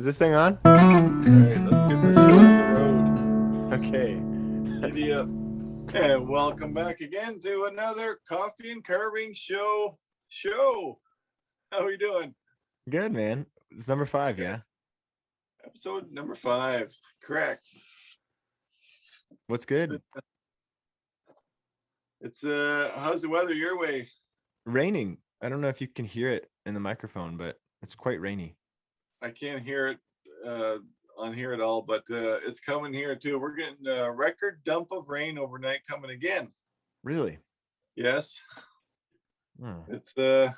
Is this thing on? All right, let's get this show on the road. Okay. Giddy up. And welcome back again to another coffee and carving show. How are you doing? Good, man. It's number 5, Okay. yeah. Episode number 5. Correct. What's good? It's how's the weather your way? Raining. I don't know if you can hear it in the microphone, but it's quite rainy. I can't hear it on here at all, but it's coming here too. We're getting a record dump of rain overnight coming again. Really? Yes. Hmm. It's a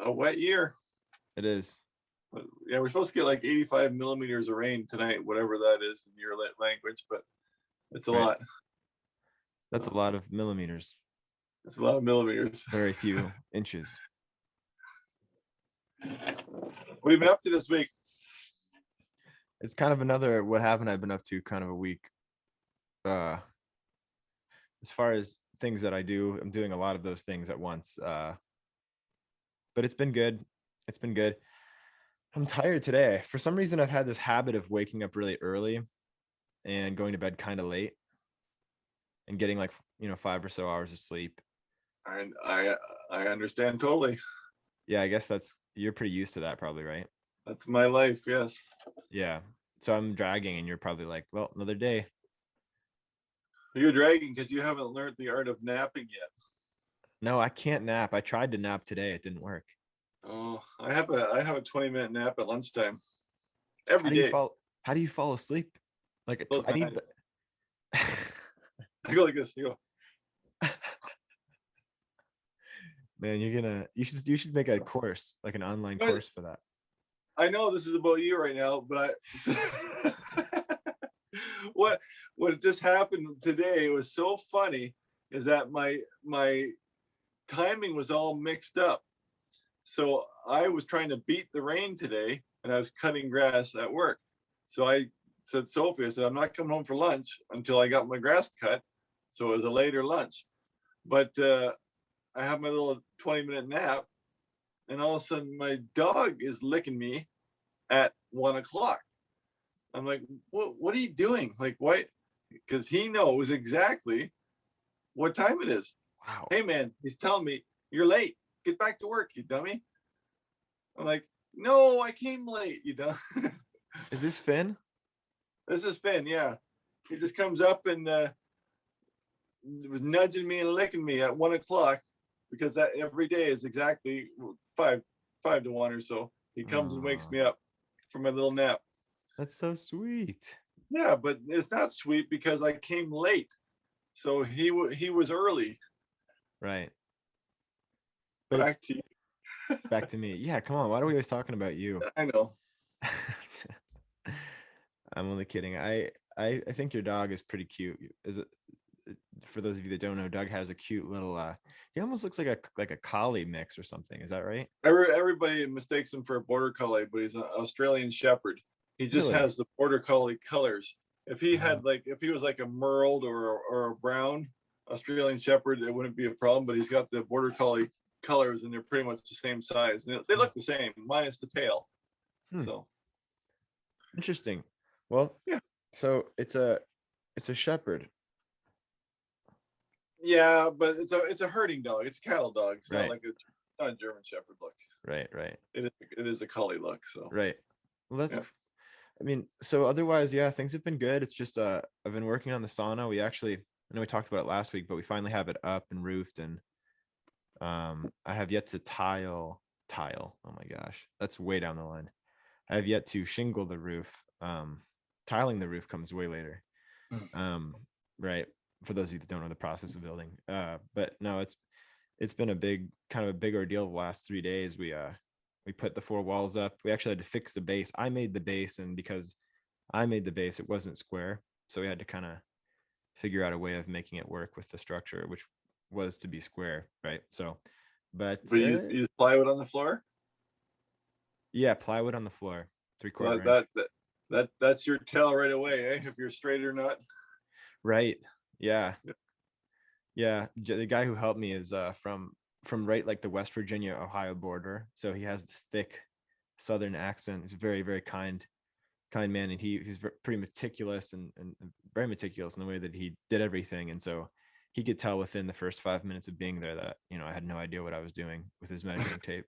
wet year. It is. But yeah, we're supposed to get like 85 millimeters of rain tonight, whatever that is in your language, but it's a lot. That's a lot of millimeters. It's a lot of millimeters. Very few inches. What have you been up to this week? It's kind of another what happened I've been up to kind of a week. As far as things that I do, I'm doing a lot of those things at once. But it's been good. It's been good. I'm tired today. For some reason, I've had this habit of waking up really early and going to bed kind of late and getting like, 5 or so hours of sleep. I understand totally. Yeah, I guess you're pretty used to that probably, right? That's my life, yes. Yeah. So I'm dragging and you're probably like, well, another day. You're dragging because you haven't learned the art of napping yet. No, I can't nap. I tried to nap today. It didn't work. Oh, I have a 20-minute nap at lunchtime every day. How do you fall asleep? Like I need I go like this. You go. Man, you should make a course, like an online course for that. I know this is about you right now, but what just happened today was so funny is that my timing was all mixed up. So I was trying to beat the rain today and I was cutting grass at work. So I said, Sophie, I said, I'm not coming home for lunch until I got my grass cut. So it was a later lunch. But I have my little 20-minute nap and all of a sudden my dog is licking me at 1 o'clock. I'm like, what are you doing? Like, why? Because he knows exactly what time it is. Wow. Hey man, he's telling me, you're late. Get back to work, you dummy. I'm like, no, I came late, you dummy. Is this Finn? This is Finn, yeah. He just comes up and was nudging me and licking me at 1 o'clock because that every day is exactly 5 to 1 or so. He comes and wakes me up for my little nap. That's so sweet. Yeah, but it's not sweet because I came late. So he was early. Right. But back to you. Back to me. Yeah, come on. Why are we always talking about you? I know. I'm only kidding. I think your dog is pretty cute. Is it? For those of you that don't know, Doug has a cute little. He almost looks like a collie mix or something. Is that right? Everybody mistakes him for a border collie, but he's an Australian Shepherd. He just has the border collie colors. If he had if he was like a merled or a brown Australian Shepherd, it wouldn't be a problem. But he's got the border collie colors, and they're pretty much the same size. They look the same, minus the tail. So interesting. Well, yeah. So it's a shepherd. Yeah, but it's a herding dog. It's a cattle dog. It's right. Not not a German Shepherd look. Right. It is a collie look. So right. Well, that's. Yeah. I mean, so otherwise, yeah, things have been good. It's just I've been working on the sauna. I know we talked about it last week, but we finally have it up and roofed, and I have yet to tile. Oh my gosh, that's way down the line. I have yet to shingle the roof. Tiling the roof comes way later. Right. For those of you that don't know the process of building. But no, it's been a big ordeal the last 3 days. We put the 4 walls up. We actually had to fix the base. I made the base, and because I made the base, it wasn't square. So we had to kind of figure out a way of making it work with the structure, which was to be square, right? So, but you use plywood on the floor? Yeah, plywood on the floor, 3/4 inch. That's your tell right away, eh? If you're straight or not. Right. Yeah. The guy who helped me is from right like the West Virginia Ohio border, so he has this thick Southern accent. He's a very, very kind man, and he's pretty meticulous and very meticulous in the way that he did everything. And so he could tell within the first 5 minutes of being there that, you know, I had no idea what I was doing with his measuring tape.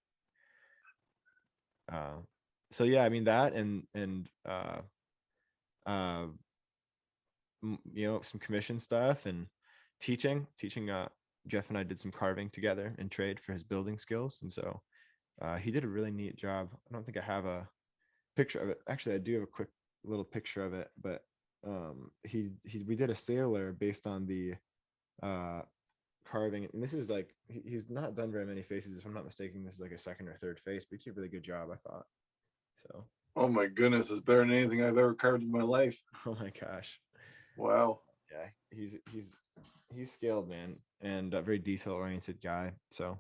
So yeah, I mean that and uh, you know, some commission stuff and teaching. Jeff and I did some carving together in trade for his building skills, and so he did a really neat job. I don't think I have a picture of it. Actually, I do have a quick little picture of it, but he we did a sailor based on the uh carving, and this is like he's not done very many faces, if I'm not mistaken. This is like a second or third face, but he did a really good job, I thought. So Oh my goodness, it's better than anything I've ever carved in my life. oh my gosh. Wow. Yeah, he's skilled, man, and a very detail oriented guy. So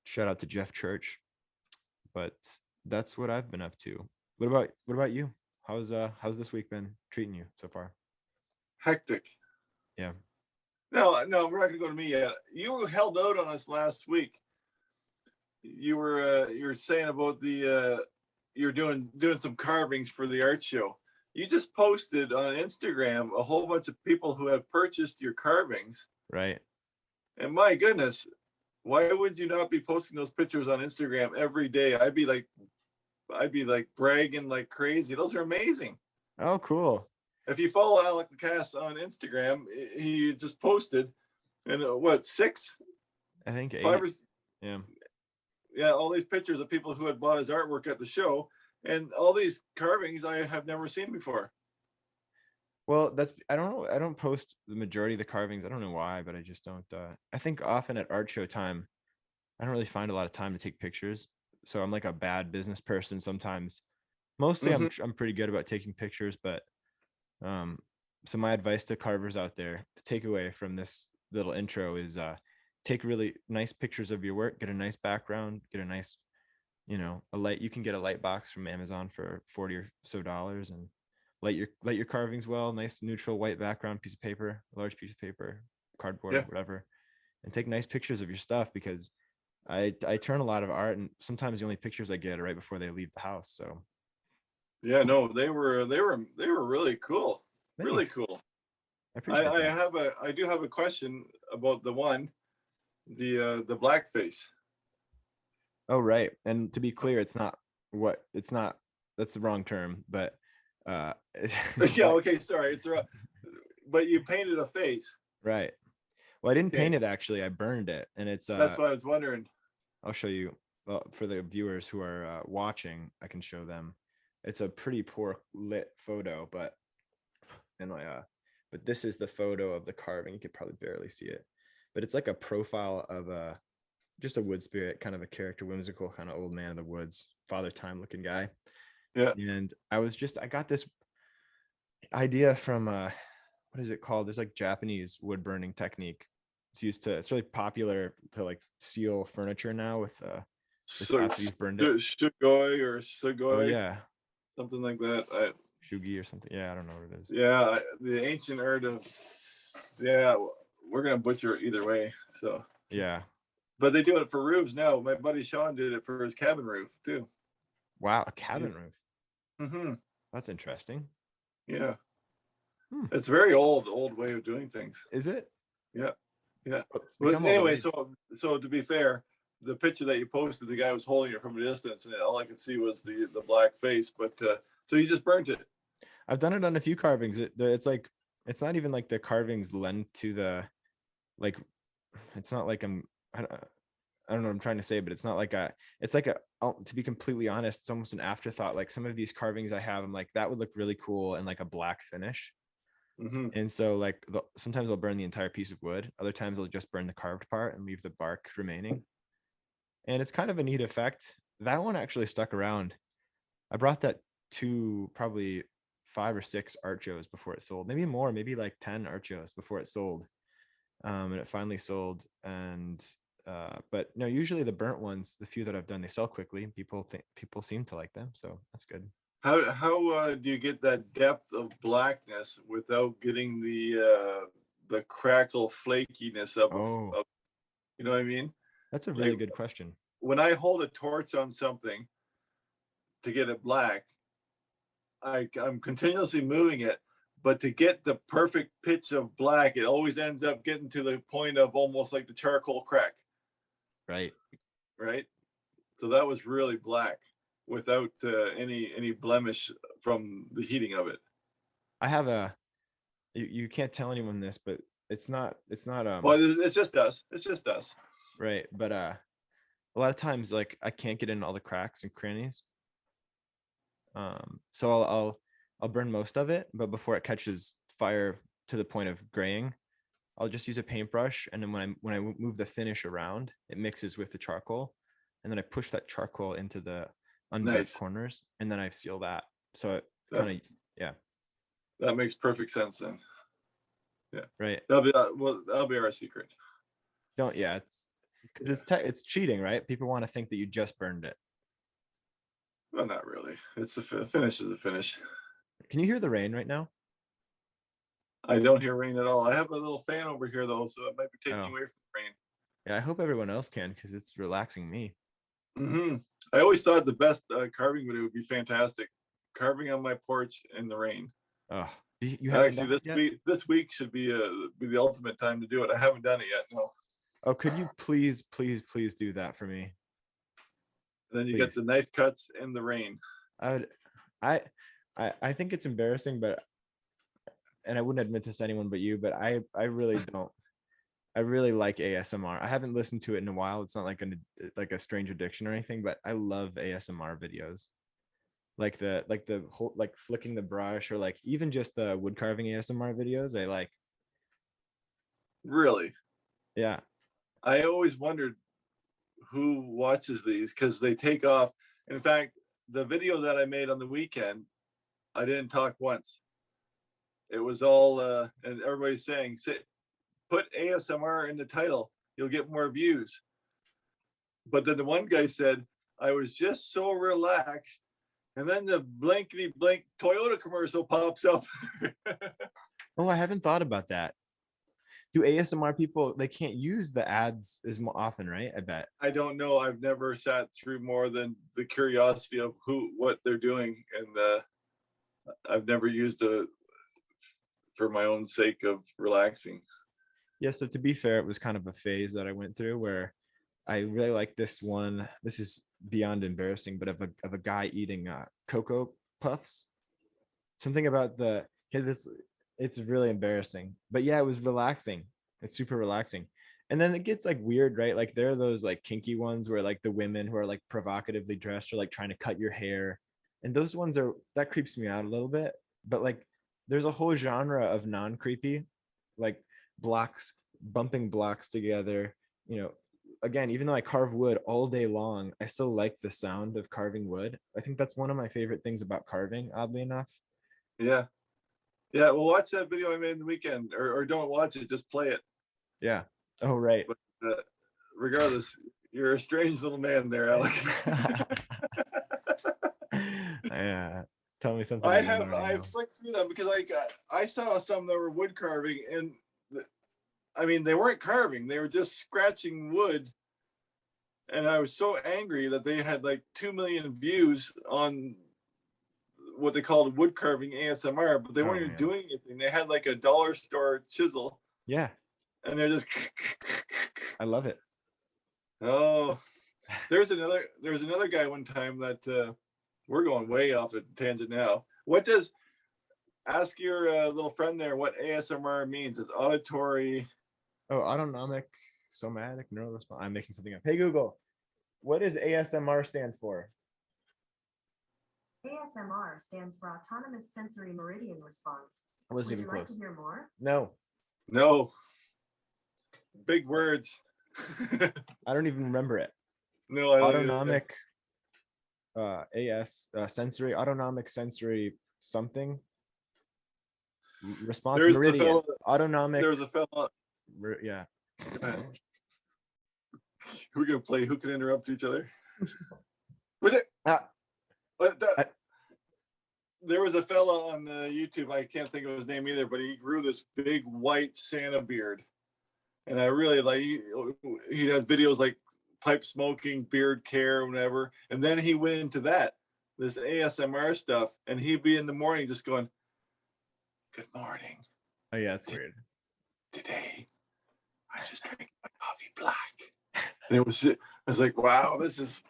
shout out to Jeff Church. But that's what I've been up to. What about you? How's this week been treating you so far? Hectic. Yeah. No, we're not gonna go to me yet. You held out on us last week. You're saying about the you're doing some carvings for the art show. You just posted on Instagram a whole bunch of people who have purchased your carvings. Right. And my goodness, why would you not be posting those pictures on Instagram every day? I'd be like bragging like crazy. Those are amazing. Oh, cool. If you follow Alec Lacasse on Instagram, he just posted, and what, six, I think 5 eight. or Yeah. yeah, all these pictures of people who had bought his artwork at the show, and all these carvings I have never seen before. Well, I don't know. I don't post the majority of the carvings. I don't know why, but I just don't. I think often at art show time, I don't really find a lot of time to take pictures. So I'm like a bad business person sometimes. Mostly, Mm-hmm. I'm pretty good about taking pictures, but Um, so my advice to carvers out there, the takeaway from this little intro is take really nice pictures of your work, get a nice background, get a nice, you know, a light. You can get a light box from Amazon for $40 or so, and light your carvings well, nice neutral white background, piece of paper, a large piece of paper, cardboard, Yeah, whatever, and take nice pictures of your stuff, because I turn a lot of art, and sometimes the only pictures I get are right before they leave the house. So yeah, no, they were really cool, really thanks. cool. I appreciate that. I do have a question about the blackface. Oh, right. And to be clear, it's not, that's the wrong term, but Yeah, black, okay, sorry, but you painted a face. right. Well, I didn't Okay, paint it actually. I burned it, and it's that's what I was wondering. I'll show you, well, for the viewers who are watching, I can show them. It's a pretty poor lit photo, but anyway, but this is the photo of the carving. You could probably barely see it, but it's like a profile of just a wood spirit, kind of a character, whimsical, kind of old man of the woods, father time looking guy. Yeah, And I got this idea from what is it called? There's like Japanese wood burning technique. It's really popular to like seal furniture now with just so after you've burned it. Shugoi or Oh Sugoi, yeah, something like that. shugi or something. Yeah, I don't know what it is. Yeah, the ancient art of, yeah, we're gonna butcher it either way. So, Yeah. but they do it for roofs now. My buddy Sean did it for his cabin roof too. Wow, a cabin roof. Mm-hmm. That's interesting. Yeah, Hmm. it's a very old way of doing things. Is it? Yeah, yeah. It's But become all the anyway, rage. so to be fair, the picture that you posted, the guy was holding it from a distance, and all I could see was the black face. But so you just burnt it. I've done it on a few carvings. It's like it's not even like the carvings lend to the like. It's not like I don't know what I'm trying to say, but it's not like it's like to be completely honest, it's almost an afterthought. Like some of these carvings I have, I'm like, that would look really cool in like a black finish. Mm-hmm. And so like sometimes I'll burn the entire piece of wood. Other times I'll just burn the carved part and leave the bark remaining. And it's kind of a neat effect. That one actually stuck around. I brought that to probably 5 or 6 art shows before it sold, maybe more, maybe like 10 art shows before it sold. And it finally sold. And but no, usually the burnt ones, the few that I've done, they sell quickly. People seem to like them, so that's good. How do you get that depth of blackness without getting the crackle flakiness Oh, of, you know what I mean? that's a Like really good question. when I hold a torch on something, to get it black, I'm continuously moving it, but to get the perfect pitch of black, it always ends up getting to the point of almost like the charcoal crack, Right. right? So that was really black without any blemish from the heating of it. I have a, you can't tell anyone this, but it's not Well, it's just us. It's just us. right, but a lot of times like I can't get in all the cracks and crannies. So I'll burn most of it, but before it catches fire to the point of graying, I'll just use a paintbrush, and then when I move the finish around, it mixes with the charcoal, and then I push that charcoal into the unburnt Nice. corners, and then I seal that. So it That, kind of, yeah, that makes perfect sense then. Yeah. right. That'll be our secret. Don't, yeah, it's because it's cheating, right? People want to think that you just burned it. Well, not really. It's the finish is the finish. Can you hear the rain right now? I don't hear rain at all. I have a little fan over here though, so it might be taking Oh. away from the rain. Yeah, I hope everyone else can, because it's relaxing me. I always thought the best carving video would be fantastic. Carving on my porch in the rain. Oh, you haven't Actually, done it yet? this week should be the ultimate time to do it. I haven't done it yet. No. Oh, could you please do that for me? And then you Please. get the knife cuts in the rain. I would, I think it's embarrassing, but, and I wouldn't admit this to anyone but you, but I really don't. I really like ASMR. I haven't listened to it in a while. It's not like a strange addiction or anything, but I love ASMR videos. Like the whole, like flicking the brush, or like even just the wood carving ASMR videos. I like. Really? Yeah. I always wondered who watches these because they take off. In fact, the video that I made on the weekend, I didn't talk once. It was all, and everybody's saying, put ASMR in the title, you'll get more views. But then the one guy said, I was just so relaxed. And then the blankety blank Toyota commercial pops up. Oh, I haven't thought about that. Do ASMR people, they can't use the ads as often, right? I bet. I don't know. I've never sat through more than the curiosity of what they're doing. And I've never used it for my own sake of relaxing. Yeah, so to be fair, it was kind of a phase that I went through where I really like this one. This is beyond embarrassing, but of a guy eating Cocoa Puffs. Something about it's really embarrassing. But yeah, it was relaxing. It's super relaxing. And then it gets like weird, right? Like there are those like kinky ones where like the women who are like provocatively dressed are like trying to cut your hair. And those ones that creeps me out a little bit. But like there's a whole genre of non-creepy, like blocks, bumping blocks together, again, even though I carve wood all day long, I still like the sound of carving wood. I think that's one of my favorite things about carving, oddly enough. Yeah. Yeah. Well, watch that video I made in the weekend, or don't watch it, just play it. Yeah. Oh, right. But regardless, you're a strange little man there, Alec. Yeah. Tell me something. I flicked through them because I saw some that were wood carving, and I mean, they weren't carving, they were just scratching wood. And I was so angry that they had like 2 million views on what they called wood carving ASMR, but they weren't even doing anything. They had like a dollar store chisel. Yeah. And they're just. I love it. Oh, there's another guy one time that we're going way off a tangent now. Ask your little friend there what ASMR means. It's auditory. Oh, autonomic somatic neural response. I'm making something up. Hey Google, what does ASMR stand for? ASMR stands for Autonomous Sensory Meridian Response. I wasn't even close. Would you like to hear more? No. Big words. I don't even remember it. No, I don't. Autonomic sensory, autonomic sensory something response. There's meridian. Autonomic. There's a fella. Yeah. We're gonna play Who Can Interrupt Each Other. Was it? There was a fella on YouTube. I can't think of his name either, but he grew this big white Santa beard, and I really like. He had videos like pipe smoking, beard care, whatever, and then he went into that. this ASMR stuff, and he'd be in the morning just going, "Good morning. Oh yeah, that's weird. Today, I just drank my coffee black." And I was like, wow, this is.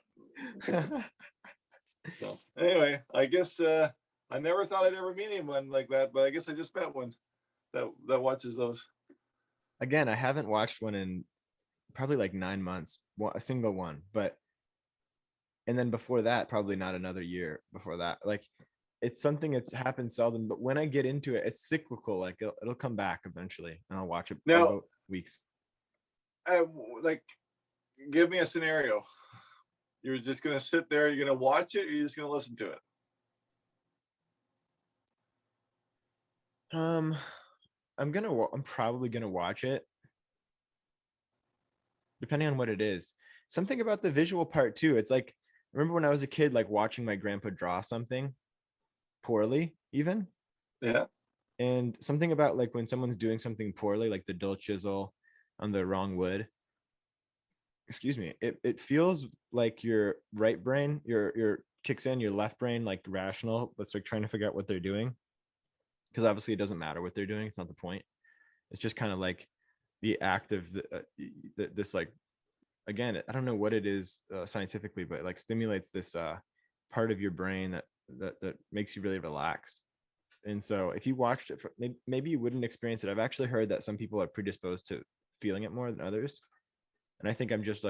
So anyway, I guess I never thought I'd ever meet anyone like that, but I guess I just met one that watches those. Again, I haven't watched one in probably like 9 months, a single one, and then before that, probably not another year before that. Like it's something that's happened seldom, but when I get into it, it's cyclical. Like it'll come back eventually and I'll watch it. I'll Now, go weeks. like, give me a scenario. You're just gonna sit there, you're gonna watch it, or you're just gonna listen to it? I'm probably gonna watch it, depending on what it is. Something about the visual part too. It's like, remember when I was a kid, like watching my grandpa draw something poorly, even, Yeah. and something about like when someone's doing something poorly, like the dull chisel on the wrong wood. Excuse me. It feels like your right brain, your kicks in, your left brain, like rational. That's like trying to figure out what they're doing, because obviously it doesn't matter what they're doing. It's not the point. It's just kind of like the act of this, like, again, I don't know what it is scientifically, but it like stimulates this part of your brain that makes you really relaxed. And so if you watched it, maybe you wouldn't experience it. I've actually heard that some people are predisposed to feeling it more than others, and I think I'm just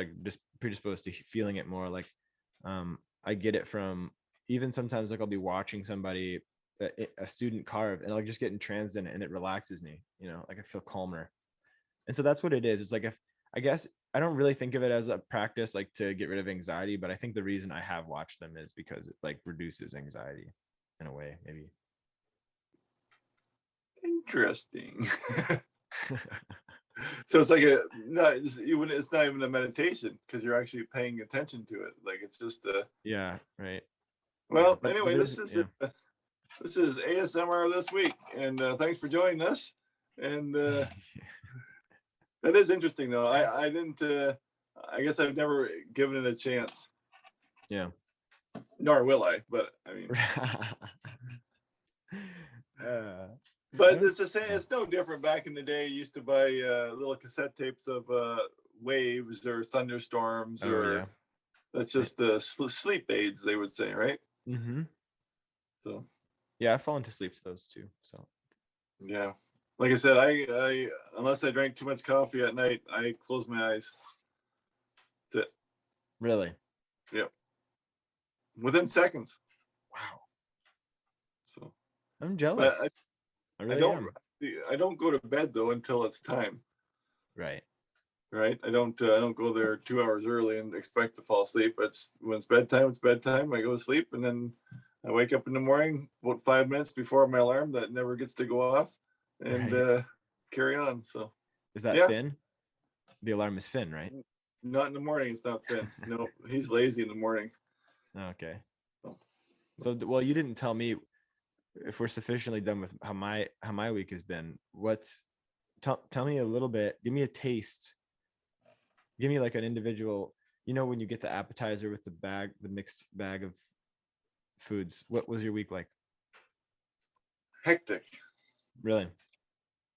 predisposed to feeling it more. Like I get it from, even sometimes, like I'll be watching somebody, a student carve, and I'll just get entranced in it, and it relaxes me, like I feel calmer. And so that's what it is. It's like, if I guess I don't really think of it as a practice like to get rid of anxiety, but I think the reason I have watched them is because it like reduces anxiety in a way, maybe. Interesting. So it's like it's not even a meditation, because you're actually paying attention to it. Like it's just Yeah, right. well, But anyway, this is ASMR this week, and thanks for joining us. And that is interesting, though. I didn't. I guess I've never given it a chance. Yeah. Nor will I. But I mean, uh, but it's the same. It's no different. Back in the day, you used to buy little cassette tapes of waves or thunderstorms, oh, or yeah. that's just the sleep aids, they would say, right? Mm-hmm. So Yeah, I've fallen to sleep to those too. So yeah, like I said, I unless I drank too much coffee at night, I close my eyes. That's it. really, Yep. Within seconds. wow, So I'm but jealous. I I really don't am. I don't go to bed though until it's time. Right. Right. I don't go there 2 hours early and expect to fall asleep. It's when it's bedtime, it's bedtime. I go to sleep, and then I wake up in the morning about 5 minutes before my alarm that never gets to go off, and Right. carry on. So Is that yeah, Finn? The alarm is Finn, right? not in the morning. It's not Finn. No, he's lazy in the morning. Okay. So, So, well, you didn't tell me if we're sufficiently done with how my week has been. Tell me a little bit. Give me a taste. Give me like an individual. When you get the appetizer with the mixed bag of foods. What was your week like? hectic. Really?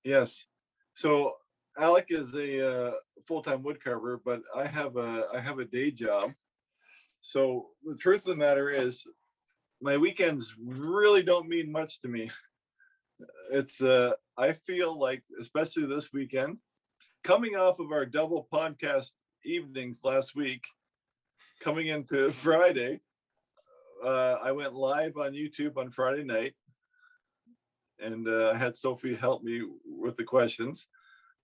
Yes. So Alec is a full-time woodcarver, but I have a day job. So the truth of the matter is, my weekends really don't mean much to me. It's I feel like, especially this weekend, coming off of our double podcast evenings last week, coming into Friday, I went live on YouTube on Friday night, and I had Sophie help me with the questions.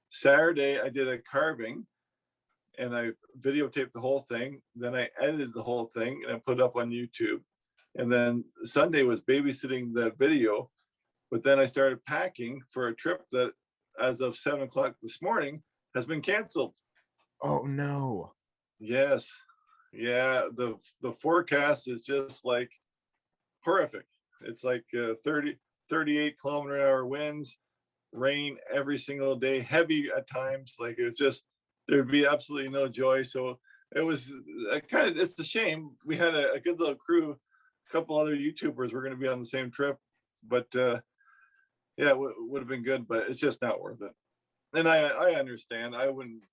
Saturday, I did a carving, and I videotaped the whole thing. Then I edited the whole thing, and I put it up on YouTube. And then Sunday was babysitting that video. But then I started packing for a trip that, as of 7 o'clock this morning, has been canceled. Oh no. Yes. Yeah. The forecast is just like horrific. It's like 38-kilometer-an-hour winds, rain every single day, heavy at times. Like it's just, there'd be absolutely no joy. So it was it's a shame. We had a good little crew couple other YouTubers were going to be on the same trip, but yeah, it would have been good, but it's just not worth it. And I understand. I wouldn't.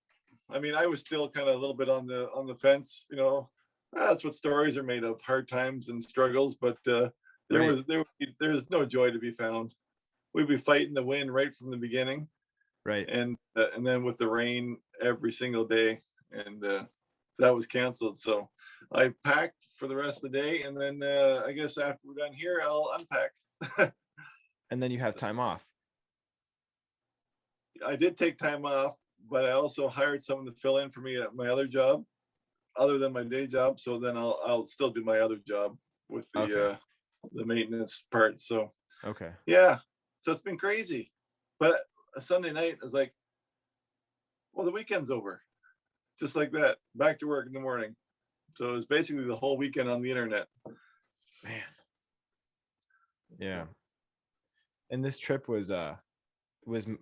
I mean, I was still kind of a little bit on the fence. You know, that's what stories are made of: hard times and struggles. But Right. there's no joy to be found. We'd be fighting the wind right from the beginning, Right. and then with the rain every single day, and that was canceled. So I packed for the rest of the day, and then I guess after we're done here, I'll unpack. And then you have So time off. I did take time off, but I also hired someone to fill in for me at my other job, other than my day job. So then I'll still do my other job with Okay. the maintenance part. So Okay. yeah, so it's been crazy. But a Sunday night, I was like, well, the weekend's over, just like that. Back to work in the morning. So it was basically the whole weekend on the internet. Man. Yeah. And this trip was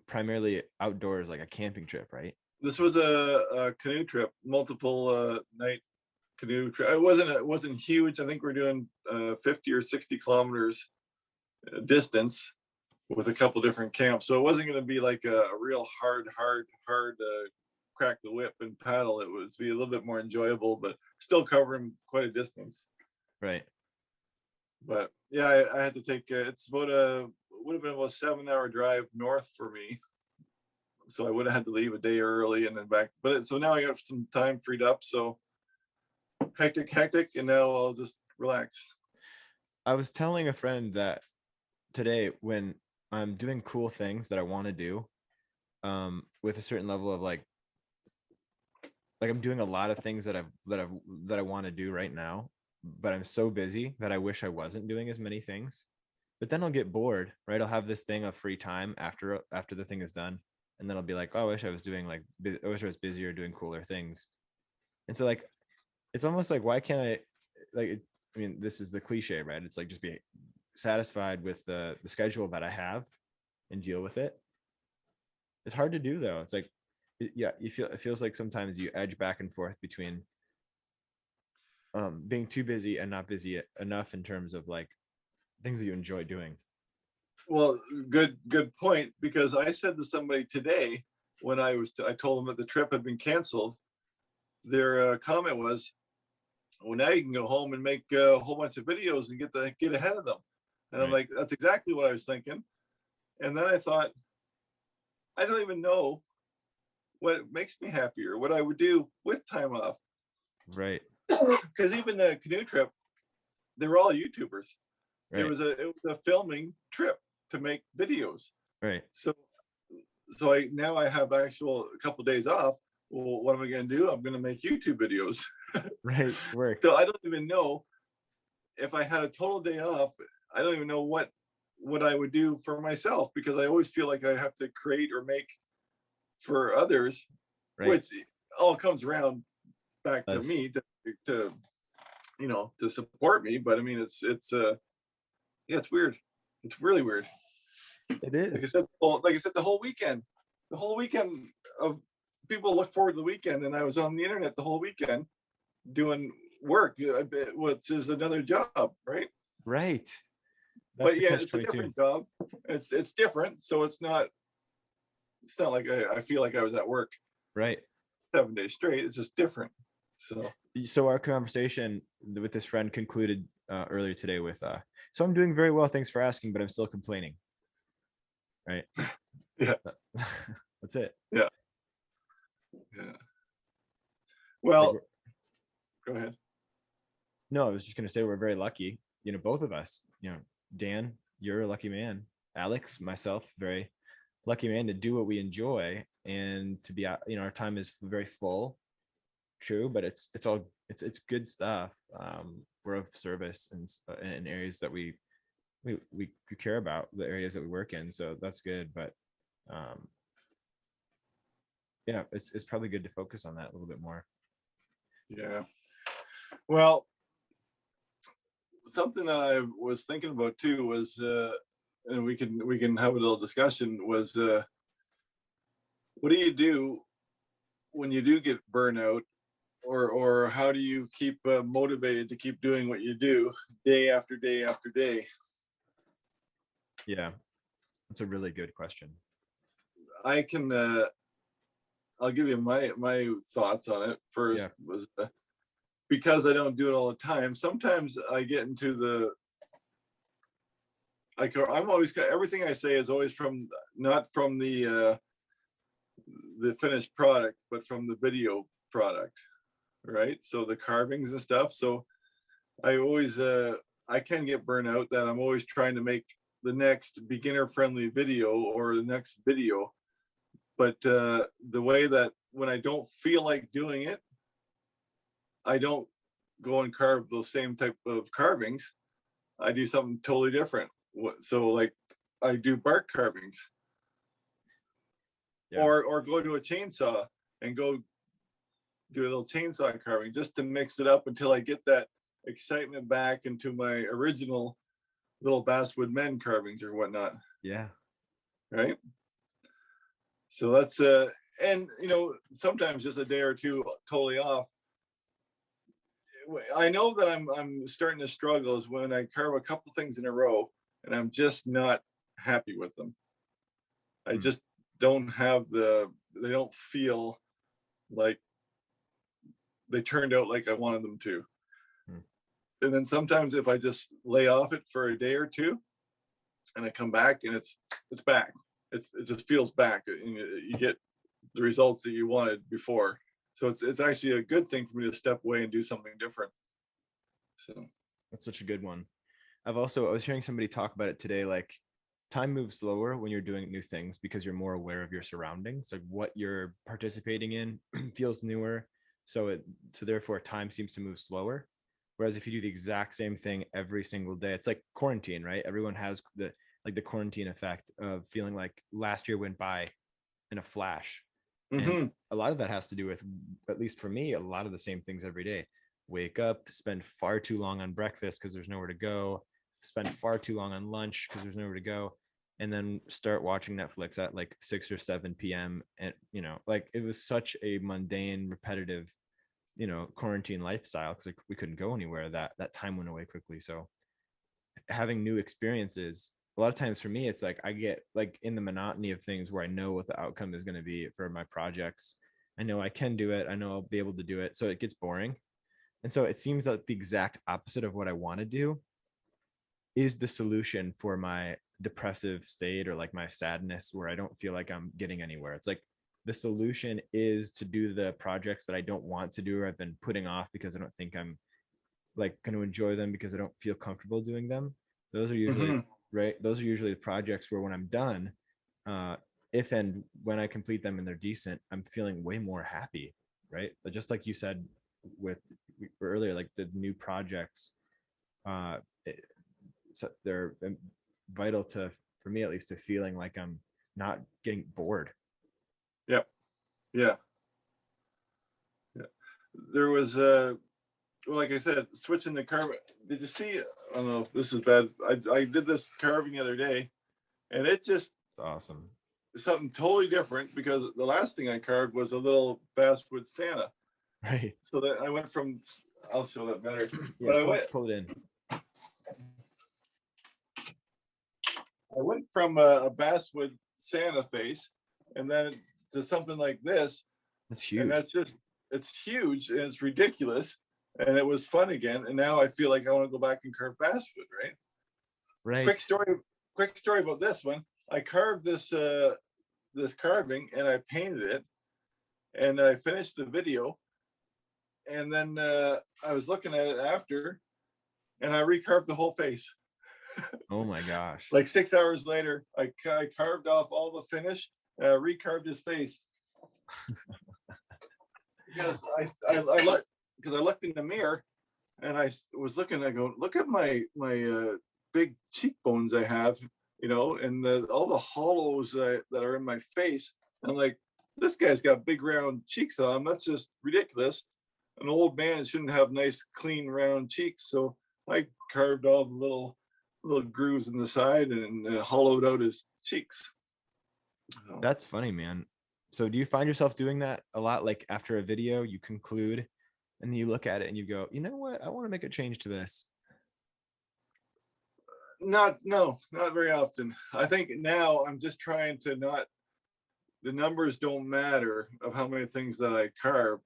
primarily outdoors, like a camping trip, right? This was a canoe trip, multiple night canoe trip. It wasn't huge. I think we're doing 50 or 60 kilometers distance with a couple different camps. So it wasn't going to be like a real hard crack the whip and paddle. It was be a little bit more enjoyable, but still covering quite a distance. Right. But yeah, I had to take it's about would have been about a 7-hour drive north for me. So I would have had to leave a day early and then back. But so now I got some time freed up. So hectic, and now I'll just relax. I was telling a friend that today when I'm doing cool things that I want to do, with a certain level of like I'm doing a lot of things that I want to do right now, but I'm so busy that I wish I wasn't doing as many things. But then I'll get bored, right? I'll have this thing of free time after the thing is done, and then I'll be like, oh, I wish I was doing I wish I was busier doing cooler things. And so like it's almost like why can't I like it, I mean, this is the cliche, right? It's like just be satisfied with the schedule that I have and deal with it. It's hard to do though. It's like yeah, it feels like sometimes you edge back and forth between being too busy and not busy enough in terms of like things that you enjoy doing. Well, good point. Because I said to somebody today when I told them that the trip had been canceled. Their comment was, "Well, now you can go home and make a whole bunch of videos and get ahead of them." And I'm Right. like, "That's exactly what I was thinking." And then I thought, I don't even know what makes me happier, what I would do with time off. Right. Because even the canoe trip, they were all YouTubers. It Right. was a filming trip to make videos. Right. So I now I have actual a couple of days off. Well, what am I going to do? I'm going to make YouTube videos. Right. Work. So I don't even know if I had a total day off. I don't even know what I would do for myself, because I always feel like I have to create or make for others, Right. which all comes around back to Us. me to to support me. But I mean, yeah, it's weird. It's really weird. It Like I is. said, the whole weekend of people look forward to the weekend, and I was on the internet the whole weekend doing work, which is another job, right? Right. That's But the yeah, catch it's a 22. different job. It's different, so it's not like I feel like I was at work Right. 7 days straight. It's just different. So So our conversation with this friend concluded earlier today with so I'm doing very well, thanks for asking, but I'm still complaining. Right. yeah, That's it. yeah, yeah. It's like Well, go ahead. no, I was just gonna say we're very lucky, both of us, Dan, you're a lucky man. Alex, myself, very lucky man to do what we enjoy and to be out, our time is very full. True, but it's all it's good stuff. We're of service in areas that we care about, the areas that we work in, so that's good. But um yeah, it's probably good to focus on that a little bit more. Yeah. Well, something that I was thinking about too was, and we can have a little discussion, was what do you do when you do get burnout or how do you keep motivated to keep doing what you do day after day after day? Yeah, that's a really good question. I can I'll give you my thoughts on it. First was because I don't do it all the time. Sometimes I get into I'm always, everything I say is always from, not from the finished product, but from the video product, right? So the carvings and stuff. So I always I can get burnt out that I'm always trying to make the next beginner friendly video or the next video. But the way that when I don't feel like doing it, I don't go and carve those same type of carvings. I do something totally different. So like I do bark carvings, or go to a chainsaw and go do a little chainsaw carving just to mix it up until I get that excitement back into my original little basswood men carvings or whatnot. Yeah. Right. So that's and sometimes just a day or two totally off. I know that I'm starting to struggle is when I carve a couple things in a row and I'm just not happy with them. I just don't have they don't feel like they turned out like I wanted them to. And then sometimes if I just lay off it for a day or two and I come back and it's back. It just feels back. You get the results that you wanted before. So it's actually a good thing for me to step away and do something different. So that's such a good one. I was hearing somebody talk about it today, like time moves slower when you're doing new things because you're more aware of your surroundings, like what you're participating in feels newer. So therefore time seems to move slower. Whereas if you do the exact same thing every single day, it's like quarantine, right? Everyone has the quarantine effect of feeling like last year went by in a flash. And a lot of that has to do with, at least for me, a lot of the same things every day. Wake up, spend far too long on breakfast because there's nowhere to go, spend far too long on lunch because there's nowhere to go, and then start watching Netflix at like 6 or 7 p.m. And, like it was such a mundane, repetitive, quarantine lifestyle because like, we couldn't go anywhere. That time went away quickly. So having new experiences, a lot of times for me, it's like I get like in the monotony of things where I know what the outcome is going to be for my projects. I know I can do it. I know I'll be able to do it. So it gets boring. And so it seems like the exact opposite of what I want to do is the solution for my depressive state or like my sadness where I don't feel like I'm getting anywhere. It's like the solution is to do the projects that I don't want to do or I've been putting off because I don't think I'm like going to enjoy them because I don't feel comfortable doing them. Those are usually right. Those are usually the projects where when I'm done, if and when I complete them and they're decent, I'm feeling way more happy. Right. But just like you said with earlier, like the new projects, so they're vital for me at least, to feeling like I'm not getting bored. Yep. Yeah. There was like I said, switching the carving. Did you see? I don't know if this is bad. I did this carving the other day, and it's awesome. Something totally different because the last thing I carved was a little basswood Santa. Right. So that I went from. I'll show that better. Yeah, but pull it in. I went from a basswood Santa face, and then to something like this. That's huge. And it's huge and it's ridiculous. And it was fun again. And now I feel like I want to go back and carve basswood, right? Right. Quick story about this one. I carved this carving and I painted it and I finished the video. And then I was looking at it after and I recarved the whole face. Oh my gosh. Like 6 hours later, I carved off all the finish and I recarved his face. Because I looked in the mirror and I was looking, I go, look at my big cheekbones I have, and all the hollows that are in my face. I'm like, this guy's got big round cheeks on him. That's just ridiculous. An old man shouldn't have nice, clean, round cheeks. So I carved all the little grooves in the side and hollowed out his cheeks. That's funny, man. So do you find yourself doing that a lot? Like after a video, you conclude and then you look at it and you go, you know what, I want to make a change to this. Not very often. I think now I'm just trying to not, the numbers don't matter of how many things that I carve.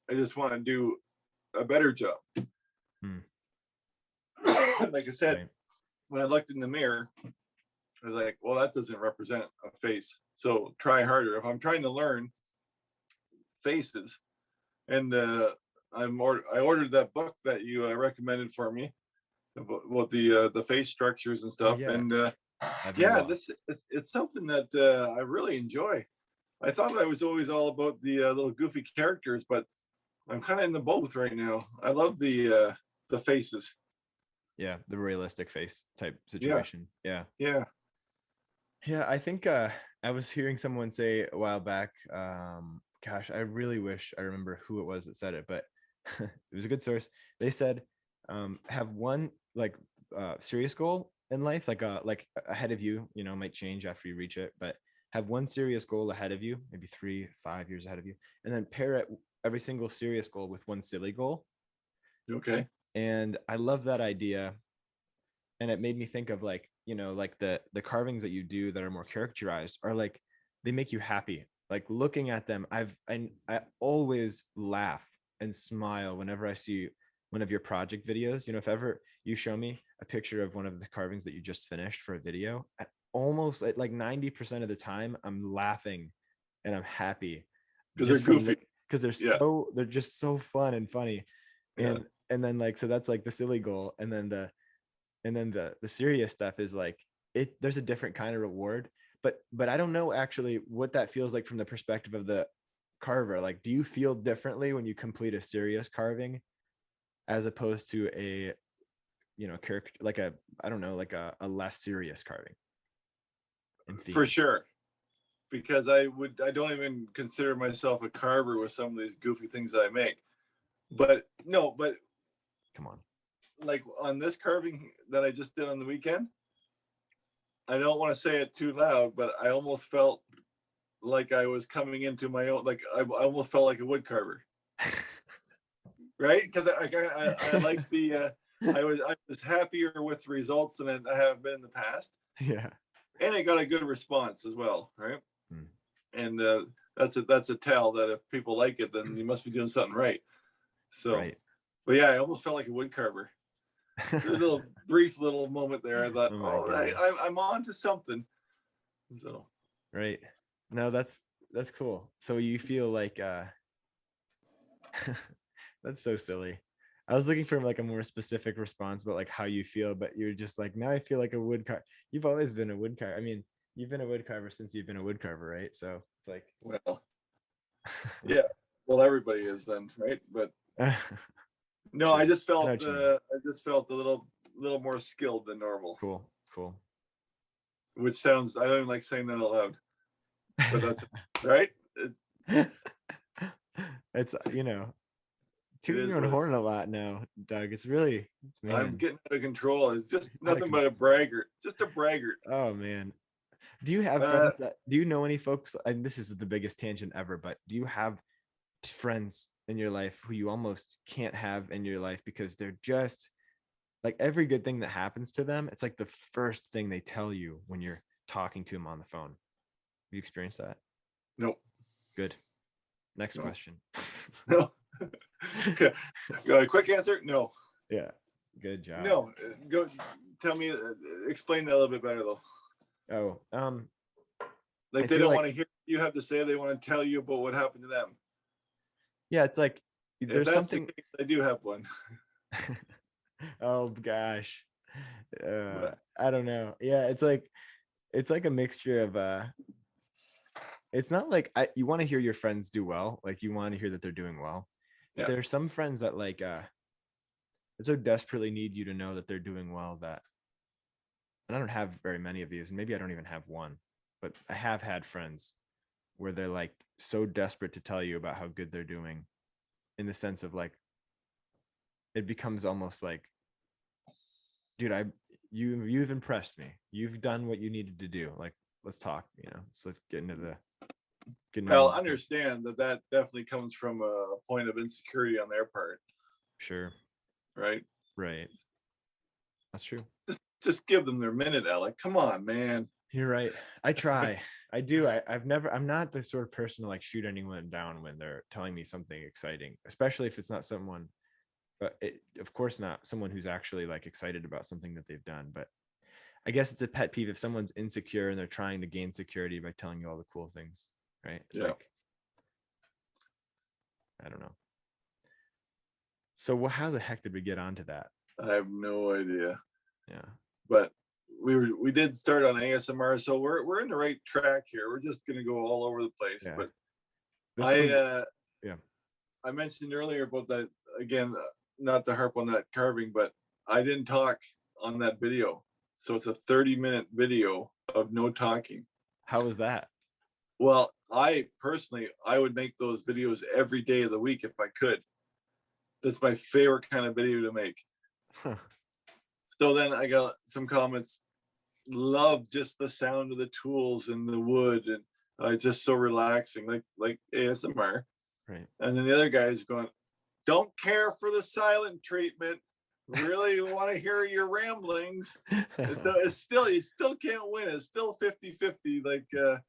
I just want to do a better job. Hmm. Like I said, Right. when I looked in the mirror, I was like, well, that doesn't represent a face. So try harder. If I'm trying to learn faces, and I ordered that book that you recommended for me about the face structures and Oh stuff. yeah, And I've been yeah, it's something that I really enjoy. I thought I was always all about the little goofy characters, but I'm kind of in the both right now. I love the faces. yeah, the realistic face type Yeah, situation. Yeah. yeah. Yeah, I think I was hearing someone say a while back, gosh, I really wish I remember who it was that said it, but it was a good source. They said have one like serious goal in life, like ahead of you, you know, might change after you reach it, but have one serious goal ahead of you, maybe 3, 5 years ahead of you, and then pair it every single serious goal with one silly goal. Okay. And I love that idea, and it made me think of like, you know, like the carvings that you do that are more characterized are like, they make you happy, like looking at them. I always laugh and smile whenever I see one of your project videos. You know, if ever you show me a picture of one of the carvings that you just finished for a video, I almost like 90% of the time I'm laughing and I'm happy Because they're just from goofy. look, because Yeah, they're just so fun and funny. yeah. And then like, so that's like the silly goal, and then the serious stuff is like, it there's a different kind of reward. But I don't know actually what that feels like from the perspective of the carver. Like, do you feel differently when you complete a serious carving as opposed to a, you know, character, like a, I don't know, like a less serious carving in For theme? sure. Because I don't even consider myself a carver with some of these goofy things that I make. But no, but Come on. like on this carving that I just did on the weekend, I don't want to say it too loud, but I almost felt like I was coming into my own, like I almost felt like a wood carver, right? Because I like the I was happier with results than I have been in the past, Yeah. and I got a good response as well, right? Mm. And that's a tell that if people like it, then you must be doing something right. So, Right. but yeah, I almost felt like a wood carver. A little brief little moment there. I thought, Oh my oh, goodness. I'm on to something. So Right. No, that's cool. So you feel like that's so silly. I was looking for like a more specific response about like how you feel, but you're just like, now I feel like a woodcarver. You've always been a woodcarver. I mean, you've been a woodcarver since you've been a woodcarver, right? So it's like, well, yeah. Well, everybody is then, right? But no, true. I know what you mean. I just felt a little more skilled than normal, Cool, cool. which sounds, I don't even like saying that out loud, but that's right. It's, you know, It tooting is your own what it, horn a lot now, Doug. It's really, it's I'm man, getting out of control. It's just out of nothing but a control. braggart, just a braggart. Oh man. Do you have Uh, friends that, do you know any folks, and this is the biggest tangent ever, but do you have friends in your life who you almost can't have in your life because they're just like, every good thing that happens to them, it's like the first thing they tell you when you're talking to them on the phone? Have you experienced that? no, Good. Next no, question. no. Okay. Quick answer. No, Yeah. Good job. no. Go tell me, explain that a little bit better though. Oh, I Like they feel don't like, want to hear what you have to say. They want to tell you about what happened to them. yeah, it's like If there's that's the something. case, I do have one. Oh gosh. But I don't know. Yeah, it's like a mixture of it's not like you want to hear your friends do well, like you want to hear that they're doing well, but yeah, there are some friends that like that so desperately need you to know that they're doing well, that, and I don't have very many of these, and maybe I don't even have one, but I have had friends where they're like so desperate to tell you about how good they're doing, in the sense of like, it becomes almost like, dude, you've impressed me. You've done what you needed to do. Like, let's talk, you know. So let's get into getting Well, involved. understand that that definitely comes from a point of insecurity on their part, Sure. right? Right. That's true. Just give them their minute, Alec. Come on, man. You're right. I try. I do. I'm not the sort of person to like shoot anyone down when they're telling me something exciting, especially if it's not someone, of course, not someone who's actually like excited about something that they've done. But I guess it's a pet peeve if someone's insecure and they're trying to gain security by telling you all the cool things, right? It's Yeah. like, I don't know. So how the heck did we get onto that? I have no idea. Yeah. But we did start on ASMR, so we're in the right track here. We're just gonna go all over the place. Yeah. But This I one, yeah. I mentioned earlier about that again, not to harp on that carving, but I didn't talk on that video. So it's a 30-minute video of no talking. How was that? Well, I personally, I would make those videos every day of the week if I could. That's my favorite kind of video to make. Huh. So then I got some comments, love just the sound of the tools and the wood, and it's just so relaxing, like ASMR. Right. And then the other guy's going, don't care for the silent treatment. Really want to hear your ramblings. So it's still, you still can't win. It's still 50-50. Like,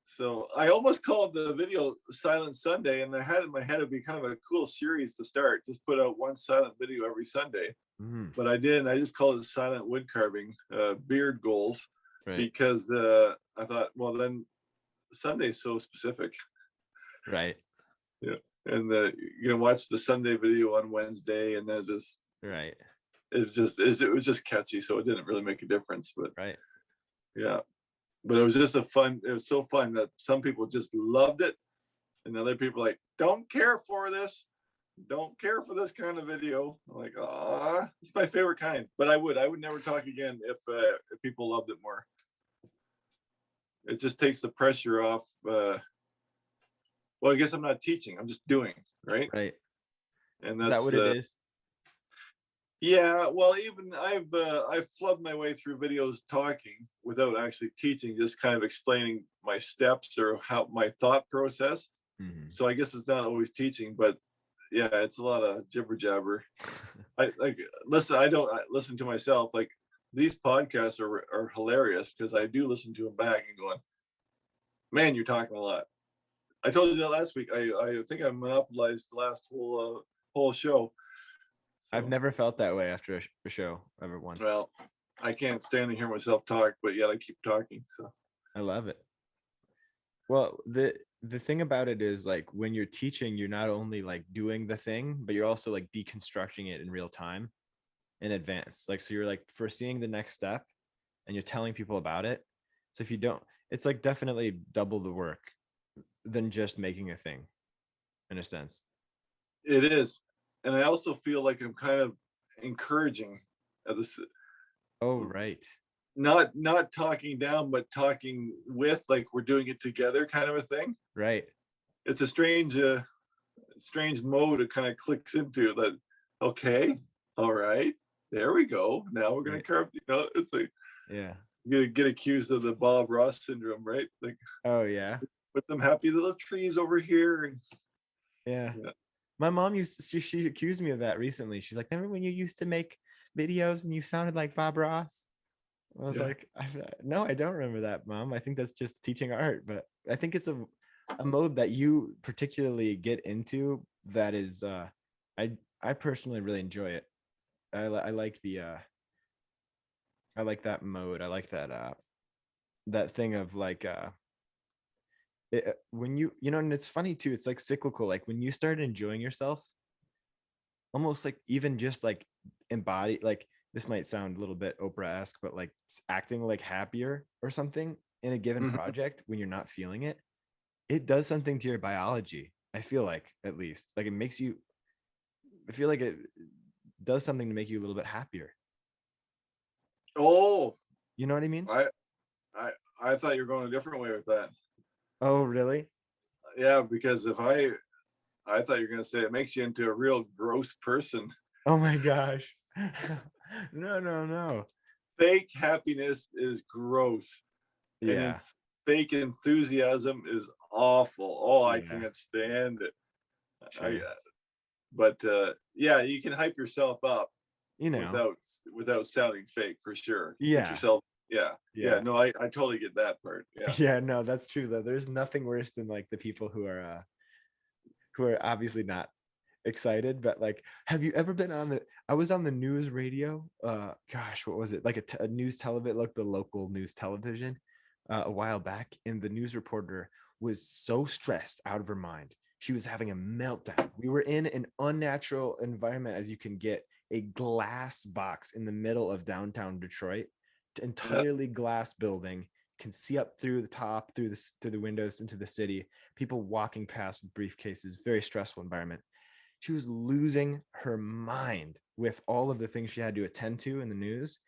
so I almost called the video Silent Sunday, and I had in my head it'd be kind of a cool series to start. Just put out one silent video every Sunday. Mhm. But I didn't. I just called it Silent Wood Carving, beard goals, Right. because I thought, well, then Sunday's so specific. Right. Yeah. And you know, watch the Sunday video on Wednesday, and then just Right. it was just catchy, so it didn't really make a difference. But Right. yeah, but it was just it was so fun that some people just loved it, and other people like, don't care for this kind of video. I'm like, ah, it's my favorite kind. But I would never talk again if people loved it more. It just takes the pressure off. Well, I guess I'm not teaching, I'm just doing, right? Right. And Is that's that what it is? Yeah, well, even I've flubbed my way through videos talking without actually teaching, just kind of explaining my steps or how my thought process. Mhm. So I guess it's not always teaching, but yeah, it's a lot of jibber jabber. I listen to myself. Like, these podcasts are hilarious because I do listen to them back and going, man, you're talking a lot. I told you that last week. I think I monopolized the last whole show. I've So, never felt that way after a show ever once. well, I can't stand to hear myself talk, but yet I keep talking. So I love it. Well, the thing about it is, like, when you're teaching, you're not only like doing the thing, but you're also like deconstructing it in real time in advance. Like, so you're like foreseeing the next step and you're telling people about it. So if you don't, it's like definitely double the work than just making a thing, in a sense. it is, and I also feel like I'm kind of encouraging this, Oh, right. not talking down, but talking with, like, we're doing it together, kind of a thing. Right. It's a strange mode it kind of clicks into that. Okay, all right, there we go. Now we're gonna Right. carve. You know, it's like Yeah. you get accused of the Bob Ross syndrome, right? Like, Oh, yeah. put them happy little trees over here, and Yeah. yeah. My mom she accused me of that recently. She's like, remember when you used to make videos and you sounded like Bob Ross? I was Yeah. like, no, I don't remember that, Mom. I think that's just teaching art. But I think it's a mode that you particularly get into that is, I personally really enjoy it. I like I like that mode. I like that thing of like, when you know, and it's funny too. It's like cyclical. Like when you start enjoying yourself, almost like even just like embody, like, this might sound a little bit Oprah-esque, but like acting like happier or something in a given Mhm. project when you're not feeling it, it does something to your biology. I feel like, at least, like, it makes you, I feel like it does something to make you a little bit happier. Oh, You know what I mean? I I I thought you were going a different way with that. Oh, really? Yeah, because if I thought you were gonna say it makes you into a real gross person. Oh my gosh. No, no, no. Fake happiness is gross, and then Yeah. fake enthusiasm is awful. Oh, I Yeah, can't stand it. I true. but yeah, you can hype yourself up You know, without sounding fake for sure. Put yeah, yourself, yeah, yeah. yeah. No, I totally get that part. Yeah, Yeah, no, that's true though. There's nothing worse than like the people who are obviously not excited, but like, have you ever been on the I was on the news radio, gosh, what was it? Like a news television, like the local news television, a while back, and the news reporter was so stressed out of her mind. She was having a meltdown. We were in an unnatural environment as you can get, a glass box in the middle of downtown Detroit, yeah, entirely glass building, can see up through the top, through the windows into the city, people walking past with briefcases, very stressful environment. She was losing her mind with all of the things she had to attend to in the news.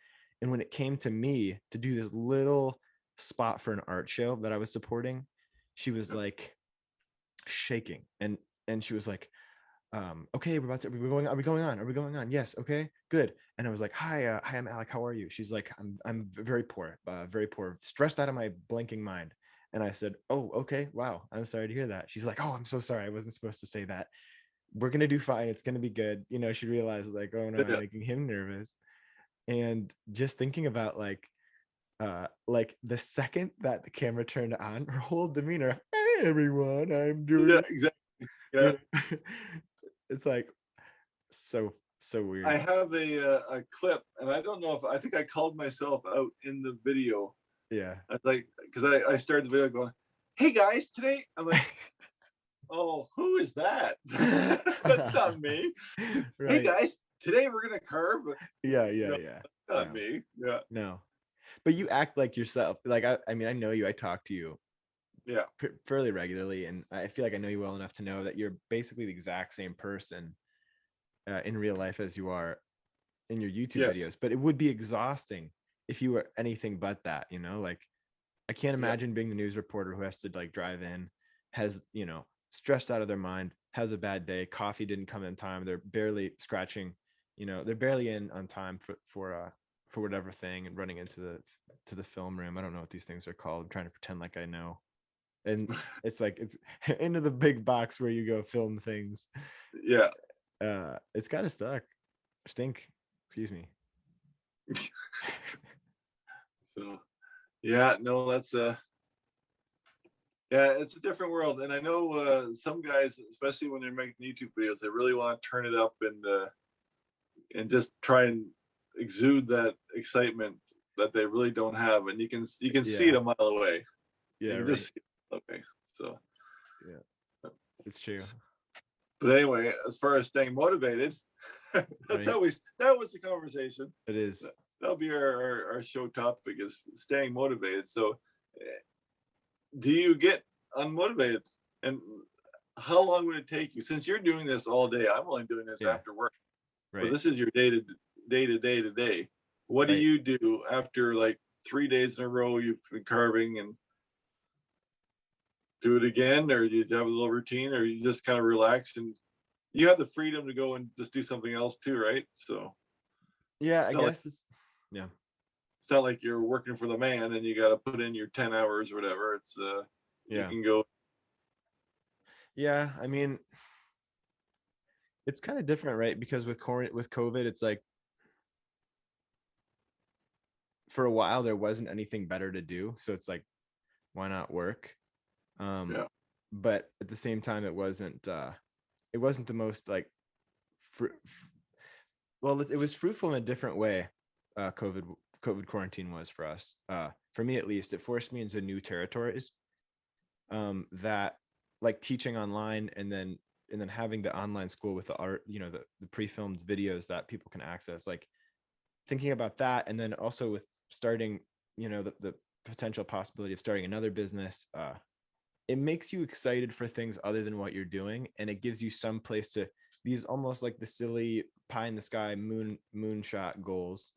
And when it came to me to do this little spot for an art show that I was supporting, she was yeah. like shaking, and she was like, okay, are we going on? Are we going on? Yes, okay, good. And I was like, hi, I'm Alec. How are you? She's like, I'm very poor, stressed out of my blanking mind. And I said, oh, okay, wow, I'm sorry to hear that. She's like, oh, I'm so sorry. I wasn't supposed to say that. We're gonna do fine. It's gonna be good. You know, she realized like, oh no, I'm Yeah. making him nervous. And just thinking about like the second that the camera turned on, her whole demeanor, hey everyone, I'm Yeah, doing, exactly. Yeah. you know, it's like so I weird. have a clip, and I don't know if I think I called myself out in the video. Yeah. I like because I started the video going, "Hey guys, today." I'm like, "Oh, who is that? That's not me." "Hey Right. guys, today we're gonna carve." Yeah, yeah, No, yeah. not No, me. Yeah, no. But you act like yourself. Like I mean, I know you. I talk to you yeah, fairly regularly, and I feel like I know you well enough to know that you're basically the exact same person in real life as you are in your YouTube yes, videos. But it would be exhausting if you were anything but that. You know, like I can't yeah, imagine being the news reporter who has to like drive in, has, stressed out of their mind, has a bad day, coffee didn't come in time, they're barely scratching, they're barely in on time for whatever thing, and running into the film room. I don't know what these things are called. I'm trying to pretend like I know. And it's like it's into the big box where you go film things. yeah. It's gotta stink. Excuse me. So yeah, no, that's yeah, it's a different world, and I know some guys, especially when they're making YouTube videos, they really want to turn it up and just try and exude that excitement that they really don't have, and you can see it Yeah. a mile away. Yeah, You can right. just see it. Okay, so Yeah, it's true. but anyway, as far as staying motivated, Right. that was the conversation. It is. That'll be our show topic is staying motivated. So, do you get unmotivated, and how long would it take you? Since you're doing this all day, I'm only doing this Yeah. after work. So Right. this is your day to day. What do Right. you do after like 3 days in a row you've been carving and do it again, or you have a little routine, or you just kind of relax and you have the freedom to go and just do something else too, right? So Yeah, I it's not like guess yeah. it's not like you're working for the man and you got to put in your 10 hours or whatever. It's you Yeah. can go. Yeah, I mean, it's kind of different, right? Because with COVID, it's like for a while there wasn't anything better to do, so it's like why not work? Um Yeah, but at the same time it wasn't the most like fr- f- well, it was fruitful in a different way. COVID quarantine was for us. For me at least, it forced me into new territories that like teaching online, and then having the online school with the art, the pre-filmed videos that people can access, like thinking about that. And then also with starting, the potential possibility of starting another business, it makes you excited for things other than what you're doing, and it gives you some place to, these almost like the silly pie in the sky moonshot goals.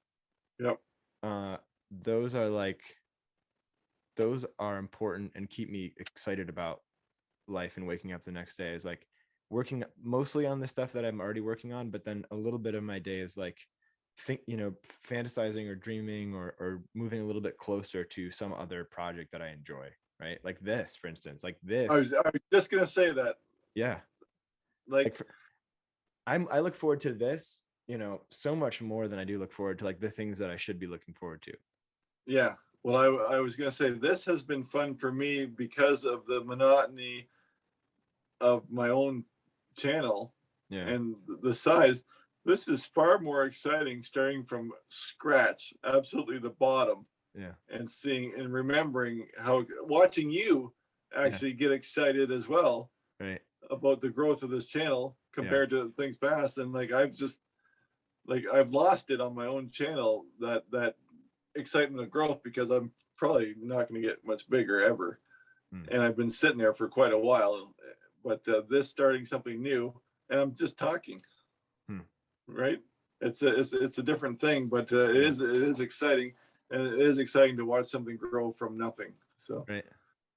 yep, uh those are like, those are important and keep me excited about life, and waking up the next day is like working mostly on the stuff that I'm already working on, but then a little bit of my day is like fantasizing or dreaming, or moving a little bit closer to some other project that I enjoy, right? Like this, for instance, like I this. was just gonna say that. Yeah. Like, I look forward to this, so much more than I do look forward to like the things that I should be looking forward to. yeah. Well, I was gonna say this has been fun for me because of the monotony of my own channel Yeah. and the size. This is far more exciting starting from scratch, absolutely the bottom, Yeah. and seeing and remembering how watching you Yeah. actually get excited as well Right. about the growth of this channel Yeah. compared to things past. And like I've lost it on my own channel, that excitement of growth, because I'm probably not going to get much bigger ever. Hmm. And I've been sitting there for quite a while, but this starting something new, and I'm just talking, right? It's a different thing, but it is exciting, and it is exciting to watch something grow from nothing. So Right.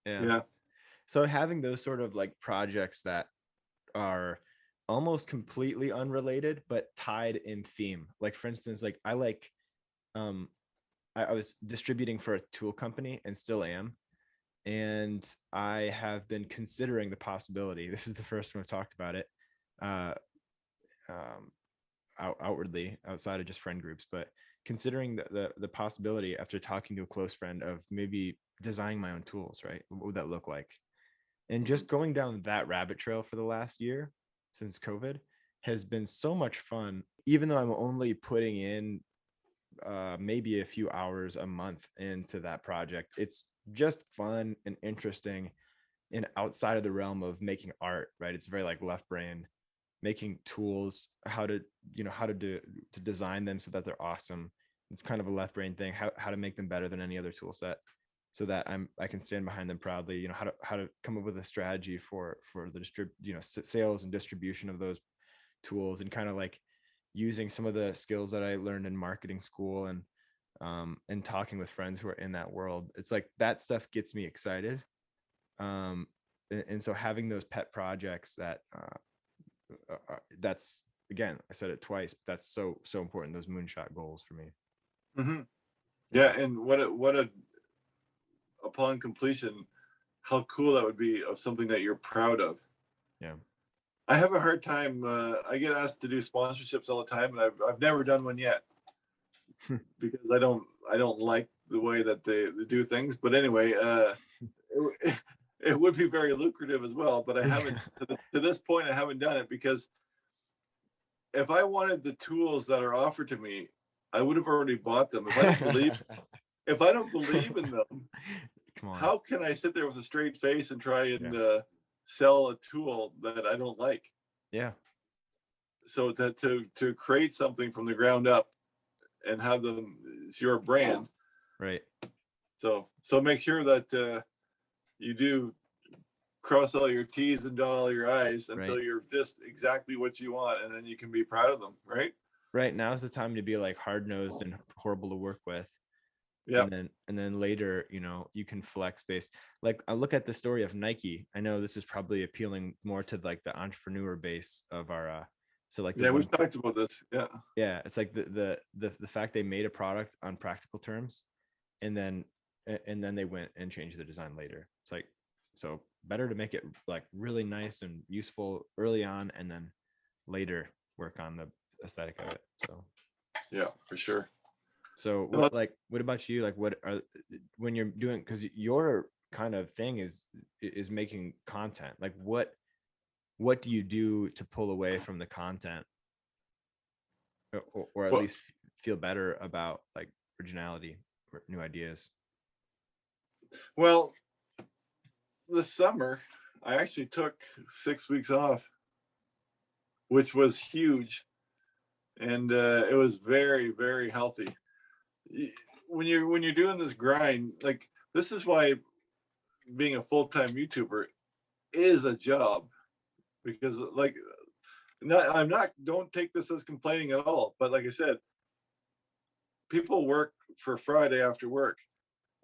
Yeah. yeah, So having those sort of like projects that are almost completely unrelated but tied in theme, like for instance, like um I was distributing for a tool company and still am, and I have been considering the possibility, this is the first time I've talked about it, uh outwardly outside of just friend groups, but considering the possibility, after talking to a close friend, of maybe designing my own tools, right? What would that look like? And just going down that rabbit trail for the last year since COVID has been so much fun, even though I'm only putting in maybe a few hours a month into that project. It's just fun and interesting and outside of the realm of making art, right? It's very like left brain, making tools, how to to design them so that they're awesome. It's kind of a left brain thing, how to make them better than any other tool set, so that I can stand behind them proudly. How to come up with a strategy for the sales and distribution of those tools, and kind of like using some of the skills that I learned in marketing school, and talking with friends who are in that world. It's like that stuff gets me excited. And so having those pet projects that that's, again, I said it twice, but that's so important, those moonshot goals for me. mm-hmm. Yeah. And what a upon completion, how cool that would be, of something that you're proud of. Yeah. I have a hard time. I get asked to do sponsorships all the time, and I've never done one yet because I don't like the way that they do things. But anyway, it would be very lucrative as well. But I haven't to this point. I haven't done it because if I wanted the tools that are offered to me, I would have already bought them. If I don't believe in them, Come on. how can I sit there with a straight face and try and sell a tool that I don't like? Yeah. So that to create something from the ground up and have them, it's your brand. Right. So make sure that you do cross all your T's and dot all your I's until you're just exactly what you want, and then you can be proud of them, right? Right. Now's the time to be like hard-nosed and horrible to work with. Yeah. And then later, you can flex based. Like, I look at the story of Nike. I know this is probably appealing more to like the entrepreneur base of our so like we've talked about this. Yeah, it's like the fact they made a product on practical terms, and then they went and changed the design later. It's like, so better to make it like really nice and useful early on, and then later work on the aesthetic of it. So yeah, for sure. So what about you? Like, when you're doing, because your kind of thing is making content, like what do you do to pull away from the content, or at least feel better about like originality or new ideas? Well, this summer I actually took 6 weeks off, which was huge, and it was very, very healthy. When you're doing this grind, like, this is why being a full-time YouTuber is a job, because like, don't take this as complaining at all, but like I said, people work for Friday after work.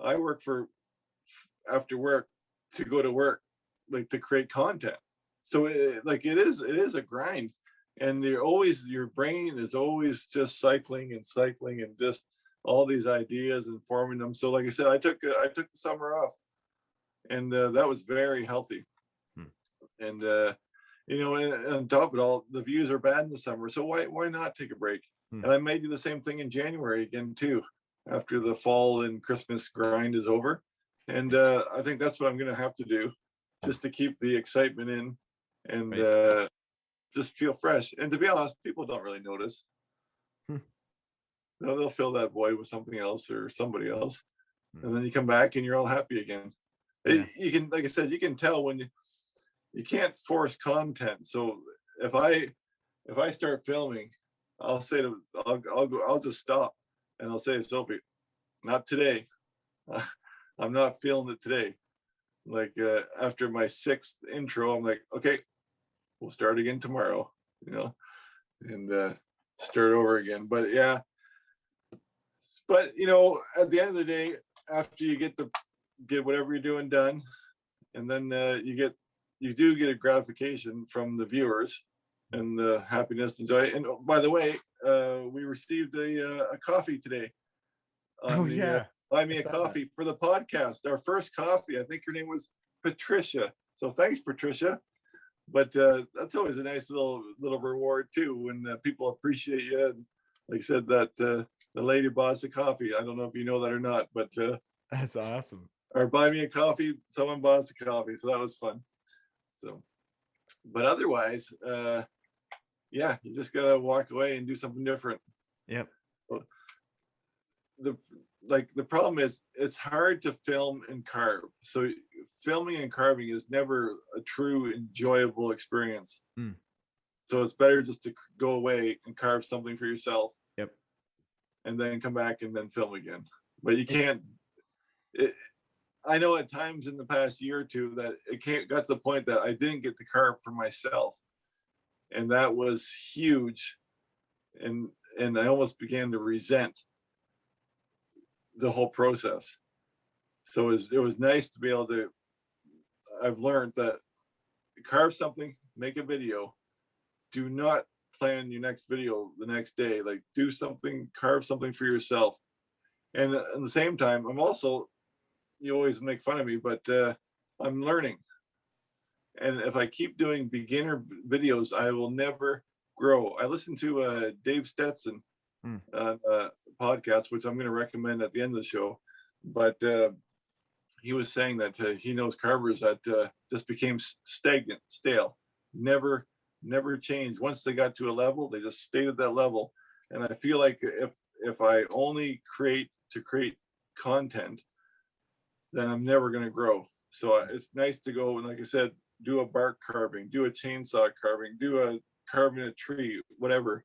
I work for after work to go to work, like, to create content. So it is a grind, and your brain is always just cycling and just all these ideas and forming them. So like I said, I took the summer off, and that was very healthy. Hmm. And and on top of it all, the views are bad in the summer, so why not take a break? Hmm. And I may do the same thing in January again too, after the fall and Christmas grind is over. And I think that's what I'm going to have to do, just to keep the excitement in, and Right. just feel fresh. And to be honest, people don't really notice. Hmm. They'll fill that void with something else or somebody else, Hmm. and then you come back and you're all happy again. Yeah. You can, like I said, you can tell when you can't force content. So if I start filming, I'll say to I'll just stop, and I'll say to Sophie, not today. I'm not feeling it today. Like after my 6th intro, I'm like, okay, we'll start again tomorrow, and start over again. But yeah, but at the end of the day, after you get whatever you're doing done, and then you do get a gratification from the viewers and the happiness and joy. And by the way, we received a coffee today Oh on the yeah. Buy I Me a saw that. Coffee for the podcast. Our first coffee. I think her name was Patricia. So thanks, Patricia. But that's always a nice little reward too, when people appreciate you. And like I said, that the lady bought us a coffee. I don't know if you know that or not, but That's awesome. or Buy Me a Coffee, someone bought us a coffee, so that was fun. So, but otherwise, yeah, you just gotta walk away and do something different. Yep. The the problem is it's hard to film and carve. So filming and carving is never a true enjoyable experience. Mm. So it's better just to go away and carve something for yourself, Yep. and then come back and then film again. But you can't. I know at times in the past year or two that got to the point that I didn't get to carve for myself, and that was huge, and I almost began to resent the whole process. So it was nice to be able to. I've learned that carve something, make a video. Do not plan your next video the next day. Like, do something, carve something for yourself. And at the same time, I'm also, you always make fun of me, but I'm learning. And if I keep doing beginner videos, I will never grow. I listened to Dave Stetson Mm. podcast, which I'm going to recommend at the end of the show. But he was saying that he knows carvers that just became stagnant, stale, never changed. Once they got to a level, they just stayed at that level. And I feel like if I only create content, then I'm never going to grow. So it's nice to go and, like I said, do a bark carving, do a chainsaw carving, do a carving a tree, whatever,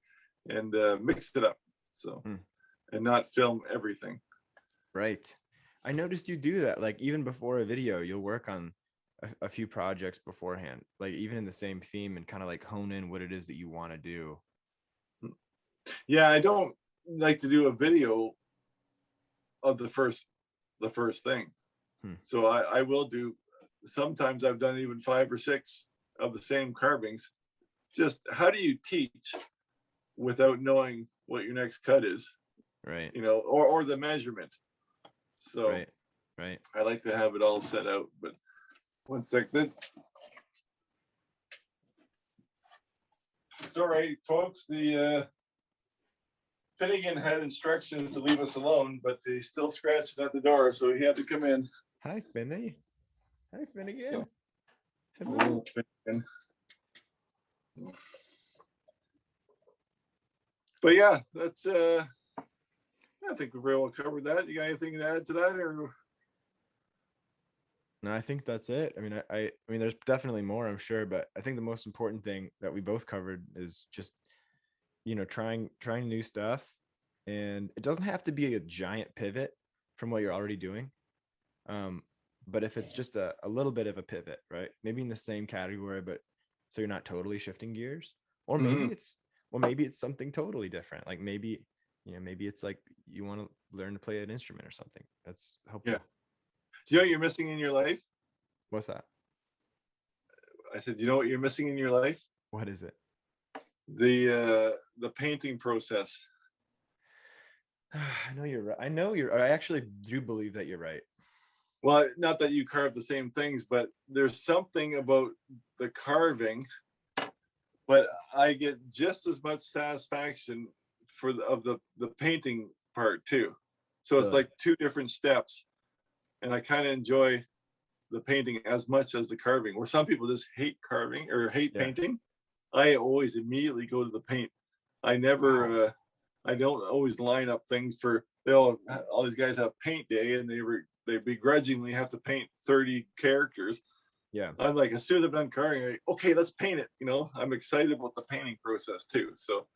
and mix it up. So, and not film everything. Right. I noticed you do that. Like even before a video, you'll work on a few projects beforehand, like even in the same theme, and kind of like hone in what it is that you want to do. Yeah, I don't like to do a video of the first thing. So I will do. Sometimes I've done even 5 or 6 of the same carvings. Just how do you teach without knowing what your next cut is? Right. Or the measurement. So right. I like to have it all set out. But one sec. Sorry, folks. The Finnegan had instructions to leave us alone, but he's still scratching at the door, so he had to come in. Hi, Finney. Hi, Finnegan. Hello, Finnegan. But yeah, that's I think we've very well covered that. You got anything to add to that, or? No, I think that's it. I mean, I mean, there's definitely more, I'm sure, but I think the most important thing that we both covered is just, trying new stuff. And it doesn't have to be a giant pivot from what you're already doing. But if it's just a little bit of a pivot, right? Maybe in the same category, but so you're not totally shifting gears. Or maybe it's something totally different. Like maybe it's like you want to learn to play an instrument or something. That's helpful. Yeah. Do you know what you're missing in your life? What's that? I said, do you know what you're missing in your life? What is it? The painting process. I know you're right. I actually do believe that you're right. Well, not that you carve the same things, but there's something about the carving, but I get just as much satisfaction for the painting part too. So it's Really? like two different steps, and I kind of enjoy the painting as much as the carving. Where some people just hate carving or hate Yeah. painting, I always immediately go to the paint. I Wow. never, I don't always line up things for all these guys have paint day and they begrudgingly have to paint 30 characters. Yeah. I'm like, as soon as I'm done carving, I'm like, okay, let's paint it. I'm excited about the painting process too. So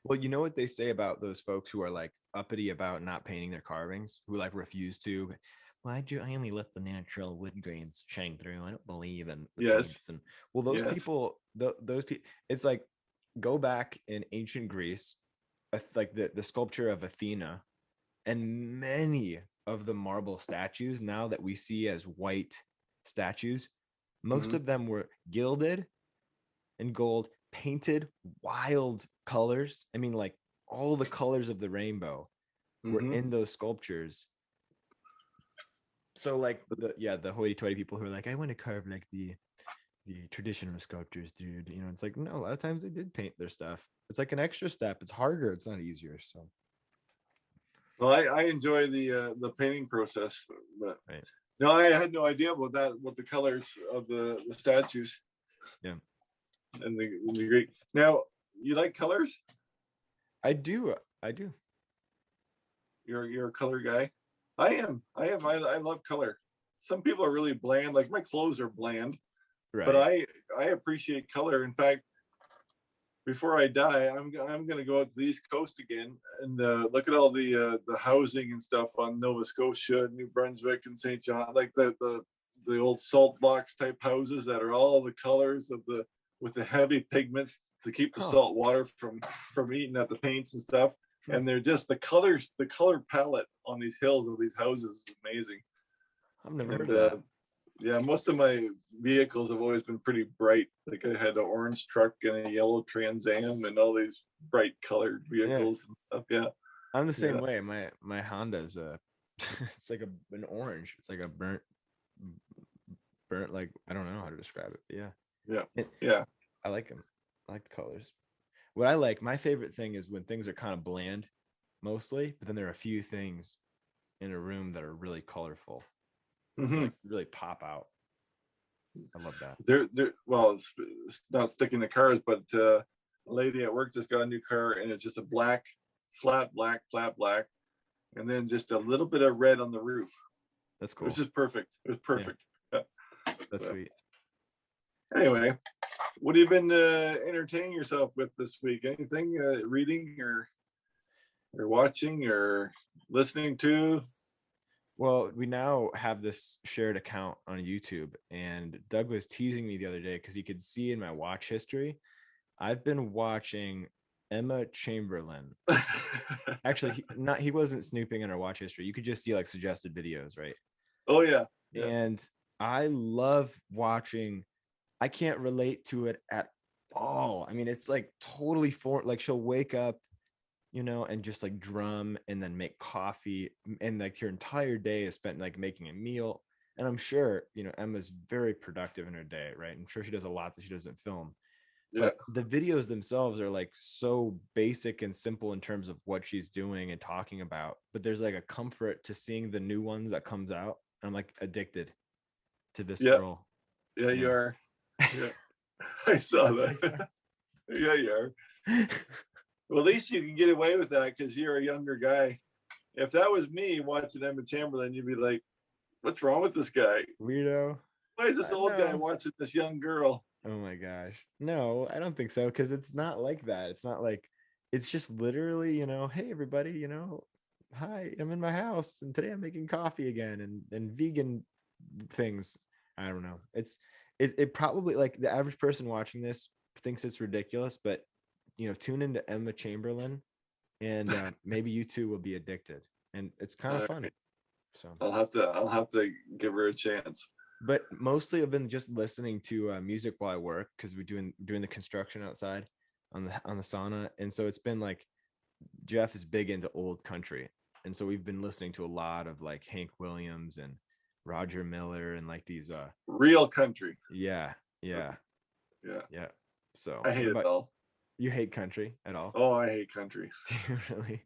Well, you know what they say about those folks who are like uppity about not painting their carvings, who like refuse to. Why do I only let the natural wood grains shine through? I don't believe in the yes, paints. And well, those yes, people, those people, it's like go back in ancient Greece, like the sculpture of Athena, and many of the marble statues now that we see as white statues, most hmm of them were gilded and gold, painted wild colors. I mean, like all the colors of the rainbow were hmm in those sculptures. So like the hoity-toity people who are like, I want to carve like the traditional sculptors, dude. It's like no, a lot of times they did paint their stuff. It's like an extra step. It's harder. It's not easier. So Well, I enjoy the painting process, but right, no, I had no idea about that. What the colors of the statues yeah, and the Greek. Now, you like colors? I do. I do. You're a color guy. I am. I am. I love color. Some people are really bland. Like my clothes are bland, but Right. I appreciate color. In fact, before I die, I'm going to go out to the East Coast again and look at all the housing and stuff on Nova Scotia, New Brunswick, and St. John, like the old salt box type houses that are all the colors of the with the heavy pigments to keep the Huh. salt water from eating at the paints and stuff. Hmm. And they're just the colors, the color palette on these hills of these houses is amazing. I've never heard And of that. yeah, most of my vehicles have always been pretty bright. Like I had an orange truck and a yellow Trans Am and all these bright colored Yeah, vehicles and stuff. Yeah, I'm the same yeah, way. My Honda's it's like an orange. It's like a burnt like I don't know how to describe it. But yeah. yeah, It, yeah. I like them. I like the colors. What I like, my favorite thing is when things are kind of bland, mostly, but then there are a few things in a room that are really colorful, hmm like really pop out. I love that. They're well, it's not sticking to cars, but a lady at work just got a new car and it's just a black, flat black, and then just a little bit of red on the roof. That's It was cool. just perfect. It was Yeah, perfect. Yeah. that's But sweet. anyway, what have you been entertaining yourself with this week? Anything reading or watching or listening to? Well, we now have this shared account on YouTube, and Doug was teasing me the other day because he could see in my watch history. I've been watching Emma Chamberlain. Actually, he wasn't snooping in our watch history. You could just see like suggested videos, right? Oh yeah, yeah, And I love watching. I can't relate to it at all. I mean, it's like totally for like she'll wake up, and just like drum and then make coffee, and like your entire day is spent like making a meal. And I'm sure, Emma's very productive in her day, right? I'm sure she does a lot that she doesn't film. yeah, But the videos themselves are like so basic and simple in terms of what she's doing and talking about. But there's like a comfort to seeing the new ones that comes out. I'm like addicted to this yeah, girl. yeah. You Yeah. are. Yeah, I saw Yeah, you that. Yeah, you are. Well, at least you can get away with that because you're a younger guy. If that was me watching Emma Chamberlain, you'd be like, "What's wrong with this guy? Weirdo. Why is this I old guy know. watching this young girl?" Oh my gosh. No, I don't think so. Cause it's not like that. It's not like it's just literally, hey everybody, hi, I'm in my house and today I'm making coffee again and vegan things. I don't know. It probably like the average person watching this thinks it's ridiculous, but tune into Emma Chamberlain and maybe you too will be addicted. And it's kind of Uh, funny. So I'll have to give her a chance. but mostly I've been just listening to music while I work because we're doing the construction outside on the sauna, and so it's been like Jeff is big into old country, and so we've been listening to a lot of like Hank Williams and Roger Miller and like these Real country. yeah. So I hate it all. You hate country at all? Oh, I hate country. Do you really?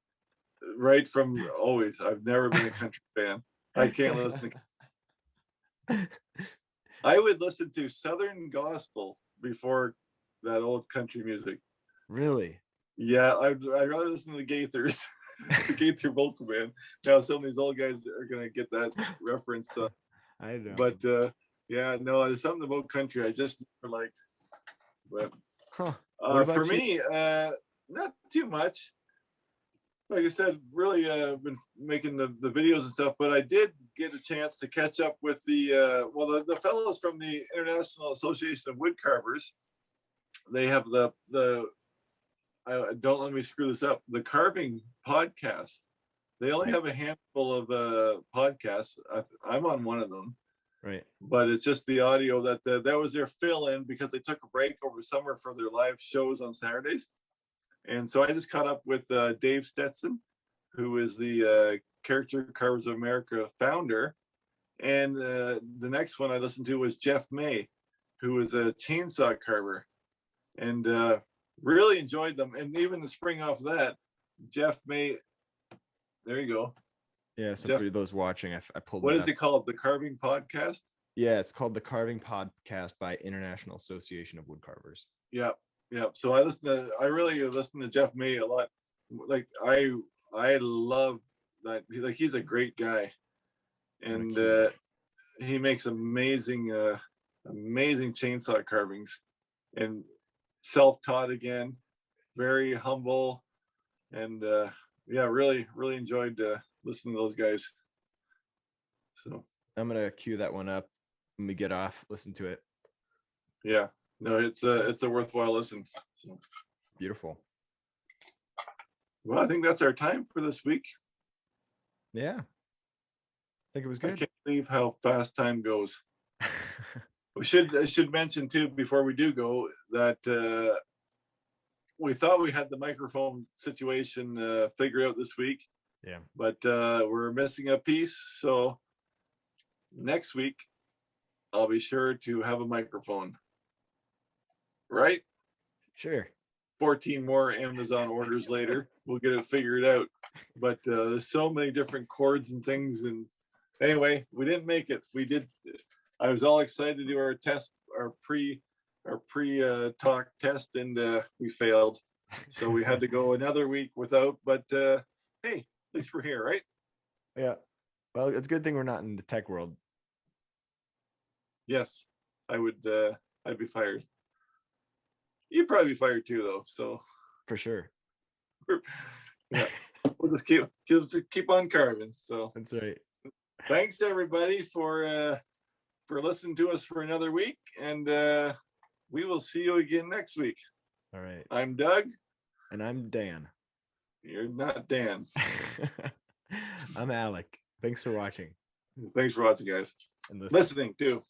Right from always. I've never been a country fan. I can't listen to I would listen to Southern gospel before that old country music. Really? Yeah, I'd rather listen to the Gaithers, the Gaither vocal band. Now some of these old guys are gonna get that reference. I know. But yeah, no, there's something about country I just never liked. But for me, not too much. Like I said, really been making the videos and stuff, but I did get a chance to catch up with the fellows from the International Association of Woodcarvers. They have the don't let me screw this up, the carving podcast. They only have a handful of podcasts. I'm on one of them. Right. But it's just the audio that was their fill-in because they took a break over summer for their live shows on Saturdays. And so I just caught up with Dave Stetson, who is the Character Carvers of America founder. And the next one I listened to was Jeff May, who is a chainsaw carver. And really enjoyed them. And even the spring off of that, Jeff May, there you go. Yeah, so for those watching, I pulled What is it called? The Carving Podcast? Yeah, it's called the Carving Podcast by International Association of Woodcarvers. Yep. So I really listen to Jeff May a lot. Like I love that. Like he's a great guy. And he makes amazing chainsaw carvings, and self-taught again, very humble. And yeah, really enjoyed listening to those guys. So I'm gonna cue that one up when we get off. Listen to it. Yeah, no, it's a worthwhile listen. So. Beautiful. Well, I think that's our time for this week. Yeah, I think it was good. I can't believe how fast time goes. I should mention too, before we do go, that we thought we had the microphone situation figured out this week. Yeah. But we're missing a piece. So next week, I'll be sure to have a microphone. Right? Sure. 14 more Amazon orders later, we'll get it figured out. But there's so many different chords and things. And anyway, we didn't make it. I was all excited to do our test, our pre talk test, and we failed. So we had to go another week without. But hey, at least we're here, right? Yeah. Well, it's a good thing we're not in the tech world. Yes, I would. I'd be fired. You'd probably be fired too, though. So for sure. Yeah, we'll just keep on carving. So that's right. Thanks everybody for listening to us for another week, and we will see you again next week. All right. I'm Doug. And I'm Dan. You're not Dan. I'm Alec. Thanks for watching. Thanks for watching, guys. And listening too.